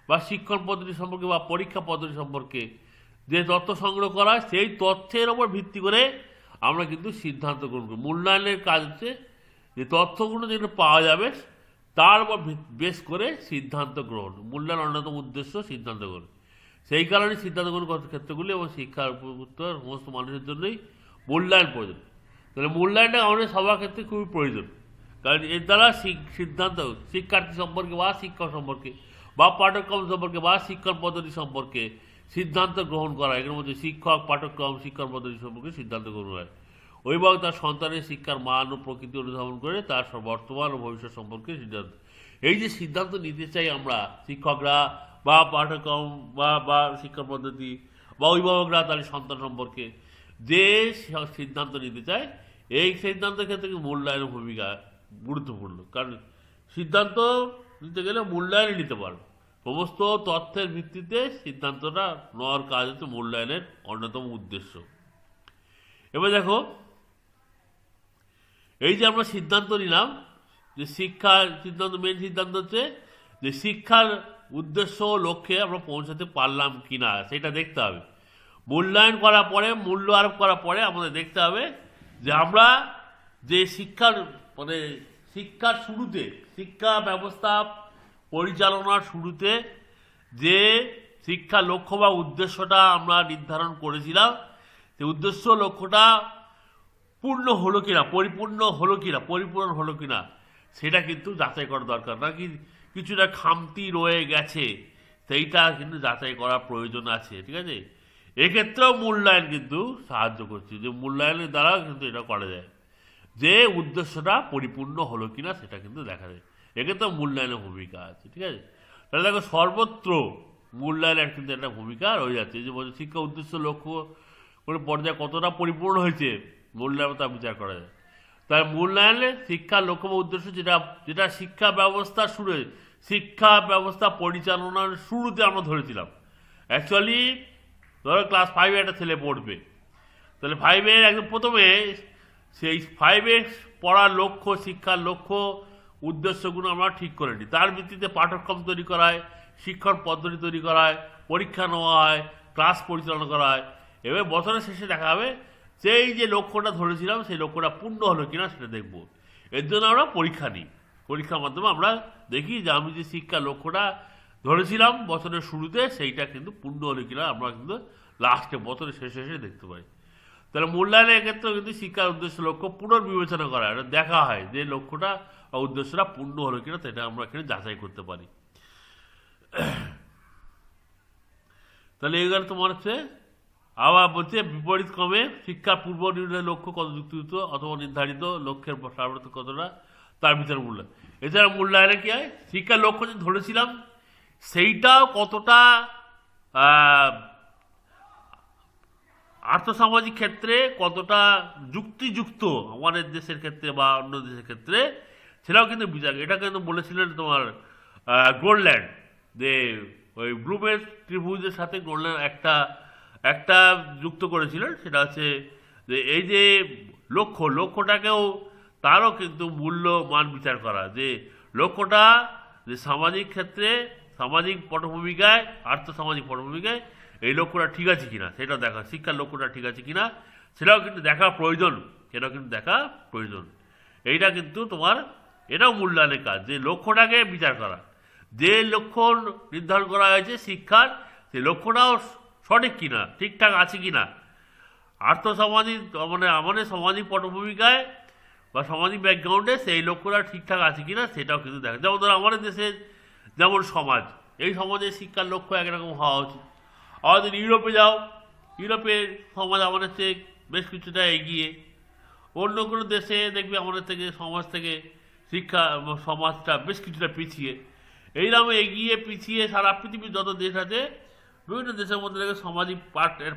বা শিক্ষণ পদ্ধতি সম্পর্কে বা পরীক্ষা পদ্ধতি সম্পর্কে যে তথ্য সংগ্রহ করা হয়, সেই তথ্যের ওপর ভিত্তি করে আমরা কিন্তু সিদ্ধান্ত গ্রহণ করি। মূল্যায়নের কাজ হচ্ছে যে তথ্যগুলো যেগুলো পাওয়া যাবে তার উপর বেশ করে সিদ্ধান্ত গ্রহণ। মূল্যায়ন অন্যতম উদ্দেশ্য সিদ্ধান্ত গ্রহণ। সেই কারণে সিদ্ধান্ত গ্রহণ ক্ষেত্রগুলি এবং শিক্ষার উপর সমস্ত মানুষের জন্যই মূল্যায়ন প্রয়োজন। তাহলে মূল্যায়নটা আমাদের সবার ক্ষেত্রে খুবই প্রয়োজন, কারণ এর দ্বারা সিদ্ধান্ত শিক্ষার্থী সম্পর্কে বা শিক্ষক সম্পর্কে বা পাঠ্যক্রম সম্পর্কে বা শিক্ষণ পদ্ধতি সম্পর্কে সিদ্ধান্ত গ্রহণ করা। এর মধ্যে শিক্ষক, পাঠ্যক্রম, শিক্ষণ পদ্ধতি সম্পর্কে সিদ্ধান্ত গ্রহণ হয়। অভিভাবক তার সন্তানের শিক্ষার মান ও প্রকৃতি অনুধাবন করে তার বর্তমান ও ভবিষ্যৎ সম্পর্কে সিদ্ধান্ত। এই যে সিদ্ধান্ত নিতে চাই আমরা, শিক্ষকরা বা পাঠ্যক্রম বা শিক্ষা পদ্ধতি বা অভিভাবকরা তাদের সন্তান সম্পর্কে যে সিদ্ধান্ত নিতে চায়, এই সিদ্ধান্তের ক্ষেত্রে মূল্যায়নের ভূমিকা গুরুত্বপূর্ণ। কারণ সিদ্ধান্ত নিতে গেলে মূল্যায়নে নিতে পারবে। সমস্ত তথ্যের ভিত্তিতে সিদ্ধান্তটা নেওয়ার কাজ হচ্ছে মূল্যায়নের অন্যতম উদ্দেশ্য। এবার দেখো, এই যে আমরা সিদ্ধান্ত নিলাম যে শিক্ষার সিদ্ধান্ত, মেন সিদ্ধান্ত হচ্ছে যে শিক্ষার উদ্দেশ্য লক্ষ্যে আমরা পৌঁছাতে পারলাম কি না সেটা দেখতে হবে। মূল্যায়ন করার পরে, মূল্য আরোপ করার পরে আমাদের দেখতে হবে যে আমরা যে শিক্ষার শুরুতে, শিক্ষা ব্যবস্থা পরিচালনার শুরুতে যে শিক্ষা লক্ষ্য বা উদ্দেশ্যটা আমরা নির্ধারণ করেছিলাম, সেই উদ্দেশ্য লক্ষ্যটা পূর্ণ হলো কিনা, পরিপূর্ণ হলো কিনা, পরিপূরণ হলো কিনা সেটা কিন্তু যাচাই করা দরকার। নাকি কিছুটা খামতি রয়ে গেছে সেইটা কিন্তু যাচাই করার প্রয়োজন আছে। ঠিক আছে, এক্ষেত্রেও মূল্যায়ন কিন্তু সাহায্য করছে, যে মূল্যায়নের দ্বারা কিন্তু এটা করা যায় যে উদ্দেশ্যটা পরিপূর্ণ হলো কিনা সেটা কিন্তু দেখা যায়। এক্ষেত্রেও মূল্যায়নের ভূমিকা আছে। ঠিক আছে, তাহলে দেখো সর্বত্র মূল্যায়নের কিন্তু একটা ভূমিকা রয়ে যাচ্ছে। যে বলছে শিক্ষা উদ্দেশ্য লক্ষ্য করে পর্যায়ে কতটা পরিপূর্ণ হয়েছে মূল্যায়ন তা বিচার করা যায়। তাই মূল্যায়নে শিক্ষার লক্ষ্য বা উদ্দেশ্য যেটা শিক্ষা ব্যবস্থা শিক্ষা ব্যবস্থা পরিচালনার শুরুতে আমরা ধরেছিলাম। অ্যাকচুয়ালি ধরো ক্লাস 5-এ একটা ছেলে পড়বে, তাহলে 5-এর একদম প্রথমে সেই 5-এ পড়ার লক্ষ্য, শিক্ষার লক্ষ্য, উদ্দেশ্যগুলো আমরা ঠিক করে নিই। তার ভিত্তিতে পাঠ্যক্রম তৈরি করা হয়, শিক্ষণ পদ্ধতি তৈরি করা হয়, পরীক্ষা নেওয়া হয়, ক্লাস পরিচালনা করা হয়। এবার বছরের শেষে দেখা হবে সেই যে লক্ষ্যটা ধরেছিলাম সেই লক্ষ্যটা পূর্ণ হলো কিনা সেটা দেখব। এর জন্য আমরা পরীক্ষা নিই। পরীক্ষার মাধ্যমে আমরা দেখি যে আমি যে শিক্ষার লক্ষ্যটা ধরেছিলাম বছরের শুরুতে সেইটা কিন্তু পূর্ণ হলো কিনা আমরা কিন্তু লাস্টে বছরের শেষে দেখতে পাই। তাহলে মূল্যায়নের ক্ষেত্রে কিন্তু শিক্ষার উদ্দেশ্য লক্ষ্য পুনর্বিবেচনা করা হয়, দেখা হয় যে লক্ষ্যটা বা উদ্দেশ্যটা পূর্ণ হলো কিনা সেটা আমরা এখানে যাচাই করতে পারি। তাহলে এগুলো তোমার হচ্ছে আবার বলছে বিপরীত ক্রমে শিক্ষার পূর্ব নির্ধারিত লক্ষ্য কত যুক্তিযুক্ত অথবা নির্ধারিত লক্ষ্যের সার্বত্র কতটা তার বিচার মূল্যায়ন। এছাড়া মূল্যায়নে কি হয়, শিক্ষার লক্ষ্য যে ধরেছিলাম সেইটাও কতটা আর্থসামাজিক ক্ষেত্রে কতটা যুক্তিযুক্ত আমাদের দেশের ক্ষেত্রে বা অন্য দেশের ক্ষেত্রে সেটাও কিন্তু বিচার। এটা কিন্তু বলেছিলেন তোমার গ্রিনল্যান্ড, যে ওই ব্লুমের ত্রিভুজের সাথে গ্রিনল্যান্ড একটা যুক্ত করেছিলেন। সেটা হচ্ছে যে এই যে লক্ষ্যটাকেও তারও কিন্তু মূল্য মান বিচার করা, যে লক্ষ্যটা যে সামাজিক ক্ষেত্রে, সামাজিক পটভূমিকায়, আর্থসামাজিক পটভূমিকায় এই লক্ষ্যটা ঠিক আছে কিনা সেটা দেখা, শিক্ষার লক্ষ্যটা ঠিক আছে কিনা সেটাও কিন্তু দেখা প্রয়োজন। এইটা কিন্তু তোমার এটাও মূল্যায়নের কাজ, যে লক্ষ্যটাকে বিচার করা, যে লক্ষ্য নির্ধারণ করা হয়েছে শিক্ষার সেই লক্ষ্যটাও সঠিক কিনা, ঠিকঠাক আছে কিনা, আর্থসামাজিক আমাদের সামাজিক পটভূমিকায় বা সামাজিক ব্যাকগ্রাউন্ডে সেই লক্ষ্যটা ঠিকঠাক আছে কিনা সেটাও কিন্তু দেখা। যেমন ধরো আমাদের দেশের যেমন সমাজ, এই সমাজের শিক্ষার লক্ষ্য একরকম হওয়া উচিত। আমাদের ইউরোপে যাও, ইউরোপের সমাজ আমাদের চেয়ে বেশ কিছুটা এগিয়ে, অন্য কোনো দেশে দেখবে আমাদের থেকে সমাজ থেকে শিক্ষা সমাজটা বেশ কিছুটা পিছিয়ে। এইরকম এগিয়ে পিছিয়ে সারা পৃথিবীর যত দেশ আছে বিভিন্ন দেশের মধ্যে থেকে সামাজিক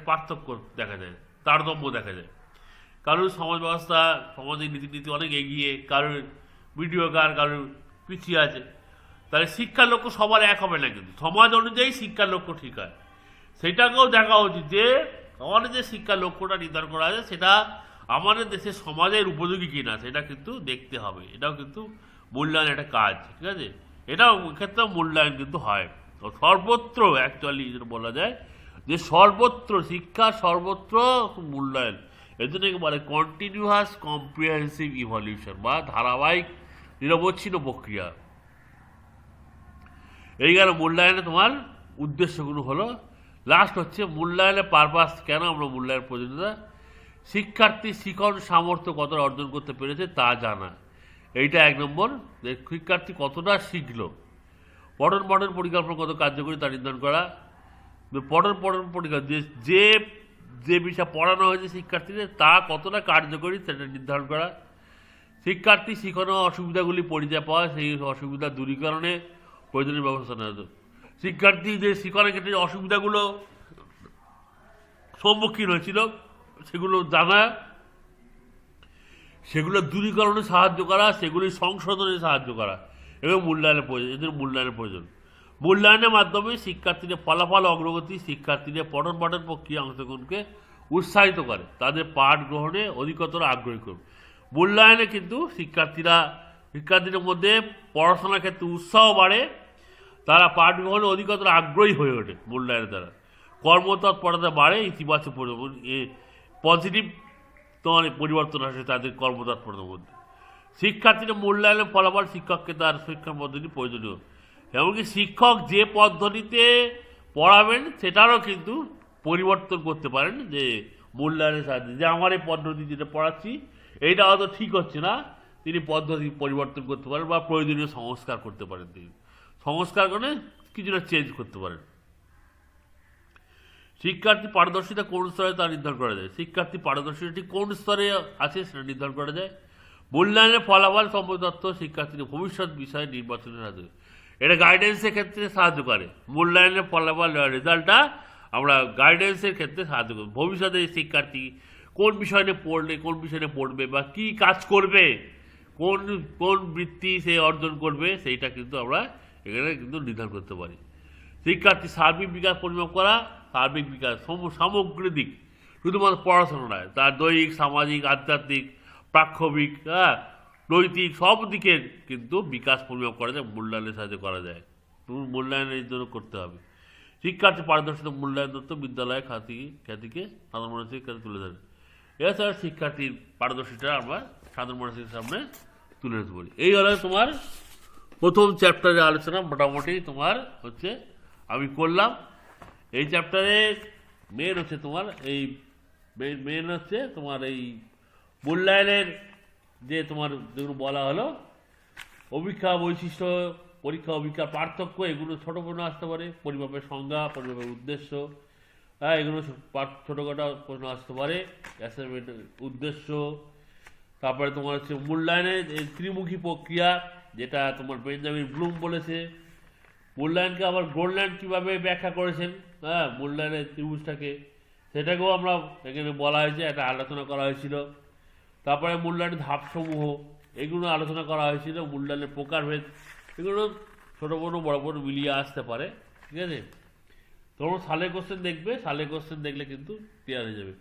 পার্থক্য দেখা যায়, তারতম্য দেখা যায়। কারোর সমাজ ব্যবস্থা, সামাজিক রীতিনীতি অনেক এগিয়ে, কারোর মিডিওকার, কারোর পিছিয়ে আছে। তাহলে শিক্ষার লক্ষ্য সবার এক হবে না, কিন্তু সমাজ অনুযায়ী শিক্ষার লক্ষ্য ঠিক হয়, সেটাকেও দেখা উচিত যে আমাদের যে শিক্ষার লক্ষ্যটা নির্ধারণ করা আছে সেটা আমাদের দেশের সমাজের উপযোগী কিনা সেটা কিন্তু দেখতে হবে। এটাও কিন্তু মূল্যায়ন একটা কাজ, ঠিক আছে, এটাও ক্ষেত্রেও মূল্যায়ন কিন্তু হয়। তো সর্বত্র অ্যাকচুয়ালি যেটা বলা যায় যে সর্বত্র শিক্ষা সর্বত্র মূল্যায়ন, এর জন্য বলে কন্টিনিউয়াস কম্প্রিহেন্সিভ ইভলিউশন বা ধারাবাহিক নিরবচ্ছিন্ন প্রক্রিয়া। এই গেল মূল্যায়নে তোমার উদ্দেশ্যগুলো হলো। লাস্ট হচ্ছে মূল্যায়নের পারপাস, কেন আমরা মূল্যায়নের প্রয়োজনীয়তা, শিক্ষার্থী শিখন সামর্থ্য কতটা অর্জন করতে পেরেছে তা জানা, এইটা 1 নম্বর। যে শিক্ষার্থী কতটা শিখলো, পঠন পঠন পরিকল্পনা কত কার্যকরী তা নির্ধারণ করা, পঠন পঠন পরিকল্পনা যে যে বিষয় পড়ানো হয়েছে শিক্ষার্থীদের তা কতটা কার্যকরী সেটা নির্ধারণ করা, শিক্ষার্থী শিখানো অসুবিধাগুলি পরিচয় পাওয়া, সেই অসুবিধা দূরীকরণে প্রয়োজনীয় ব্যবস্থা নেওয়া হতো। শিক্ষার্থী যে শিক্ষণের ক্ষেত্রে অসুবিধাগুলো সম্মুখীন হয়েছিল সেগুলো জানা, সেগুলো দূরীকরণে সাহায্য করা, সেগুলি সংশোধনে সাহায্য করা এবং মূল্যায়নের প্রয়োজন, এদের মূল্যায়নের প্রয়োজন। মূল্যায়নের মাধ্যমে শিক্ষার্থীদের ফলাফল অগ্রগতি শিক্ষার্থীদের পঠন পাঠন প্রক্রিয়া অংশগ্রহণকে উৎসাহিত করে, তাদের পাঠ গ্রহণে অধিকতর আগ্রহী করে। মূল্যায়নে কিন্তু শিক্ষার্থীদের মধ্যে পড়াশোনার ক্ষেত্রে উৎসাহ বাড়ে, তারা পাঠ গ্রহণে অধিকতর আগ্রহী হয়ে ওঠে মূল্যায়নের দ্বারা, কর্মতৎপরতা বাড়ে, ইতিবাচক পজিটিভ তোমার পরিবর্তন আসে তাদের কর্মতৎপরতার মধ্যে। শিক্ষার্থীদের মূল্যায়নের ফলাফল শিক্ষককে তার শিক্ষা পদ্ধতি প্রয়োজনীয়, এমনকি শিক্ষক যে পদ্ধতিতে পড়াবেন সেটারও কিন্তু পরিবর্তন করতে পারেন, যে মূল্যায়নের সাহায্যে, যে আমার এই পদ্ধতি যেটা পড়াচ্ছি এইটা হয়তো ঠিক হচ্ছে না, তিনি পদ্ধতি পরিবর্তন করতে পারেন বা প্রয়োজনীয় সংস্কার করতে পারেন, তিনি সংস্কার করে কিছুটা চেঞ্জ করতে পারেন। শিক্ষার্থী পারদর্শিতা কোন স্তরে তা নির্ধারণ করা যায়, শিক্ষার্থী পারদর্শিতাটি কোন স্তরে আছে সেটা নির্ধারণ করা যায়। মূল্যায়নের ফলাফল সম্পর্কিত তথ্য শিক্ষার্থীদের ভবিষ্যৎ বিষয়ে নির্বাচনের সাহায্য, এটা গাইডেন্সের ক্ষেত্রে সাহায্য করে। মূল্যায়নের ফলাফল রেজাল্টটা আমরা গাইডেন্সের ক্ষেত্রে সাহায্য করি, ভবিষ্যতে শিক্ষার্থী কোন বিষয় নিয়ে পড়লে কোন বিষয় নিয়ে পড়বে বা কী কাজ করবে, কোন কোন বৃত্তি সে অর্জন করবে, সেইটা কিন্তু আমরা এখানে কিন্তু নির্ধারণ করতে পারি। শিক্ষার্থী সার্বিক বিকাশ পরিমাপ করা, সার্বিক বিকাশ সামগ্রিক দিক, শুধুমাত্র পড়াশোনা নয়, তার দৈহিক সামাজিক আধ্যাত্মিক প্রাক্ষবিক নৈতিক সব দিকের কিন্তু বিকাশ পরিমাপ করা যায়, মূল্যায়নের সাহায্যে করা যায়। তুমি মূল্যায়নের জন্য করতে হবে। শিক্ষার্থী পারদর্শিতা মূল্যায়ন তথ্য বিদ্যালয়ের খ্যাতিকে সাধারণ মানুষের কাছে তুলে ধরে। এছাড়া শিক্ষার্থীর পারদর্শিতা আমরা সাধারণ মানুষের সামনে তুলে ধরতে পারি। এই হলো তোমার প্রথম চ্যাপ্টারের আলোচনা। মোটামুটি তোমার হচ্ছে আমি করলাম। এই চ্যাপ্টারে মেন হচ্ছে তোমার এই মূল্যায়নের যে তোমার যেগুলো বলা হলো, অভিক্ষা বৈশিষ্ট্য, পরীক্ষা অভিক্ষার পার্থক্য, এগুলো ছোটো প্রশ্ন আসতে পারে, পরিমাপের সংজ্ঞা, পরিমাপের উদ্দেশ্য, এগুলো ছোটোখাটো প্রশ্ন আসতে পারে, অ্যাসাইনমেন্টের উদ্দেশ্য। তারপরে তোমার হচ্ছে মূল্যায়নের ত্রিমুখী প্রক্রিয়া, যেটা তোমার বেঞ্জামিন ব্লুম বলেছে। মূল্যায়নকে আবার গোল্ডল্যান্ড কীভাবে ব্যাখ্যা করেছেন, মূল্যায়নের ত্রিভুজটাকে, সেটাকেও আমরা এখানে বলা হয়েছে, একটা আলোচনা করা হয়েছিল। তারপরে মূল্যায়নের ধাপসমূহ, এগুলো আলোচনা করা হয়েছিল। মূল্যায়নের প্রকারভেদ, এগুলো ছোটো বড়ো বড় বড় মিলিয়ে আসতে পারে, ঠিক আছে। তোমরা সালের কোশ্চেন দেখবে, সালের কোশ্চেন দেখলে কিন্তু ক্লিয়ার হয়ে যাবে।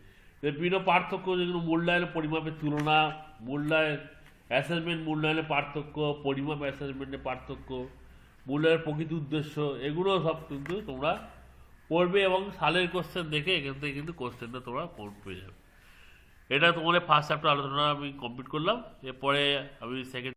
বিভিন্ন পার্থক্য, যেগুলো মূল্যায়নের পরিমাপের তুলনা, মূল্যায়ন অ্যাসেসমেন্ট মূল্যায়নের পার্থক্য, পরিমাপ অ্যাসেসমেন্টের পার্থক্য, মূল্যায়নের প্রকৃত উদ্দেশ্য, এগুলো সব কিন্তু তোমরা পড়বে এবং সালের কোশ্চেন দেখে এখান থেকে কিন্তু কোশ্চেনটা তোমরা পেয়ে যাবে। এটা তোমাদের ফার্স্ট চ্যাপ্টার আলোচনা আমি কমপ্লিট করলাম। এরপরে আমি সেকেন্ড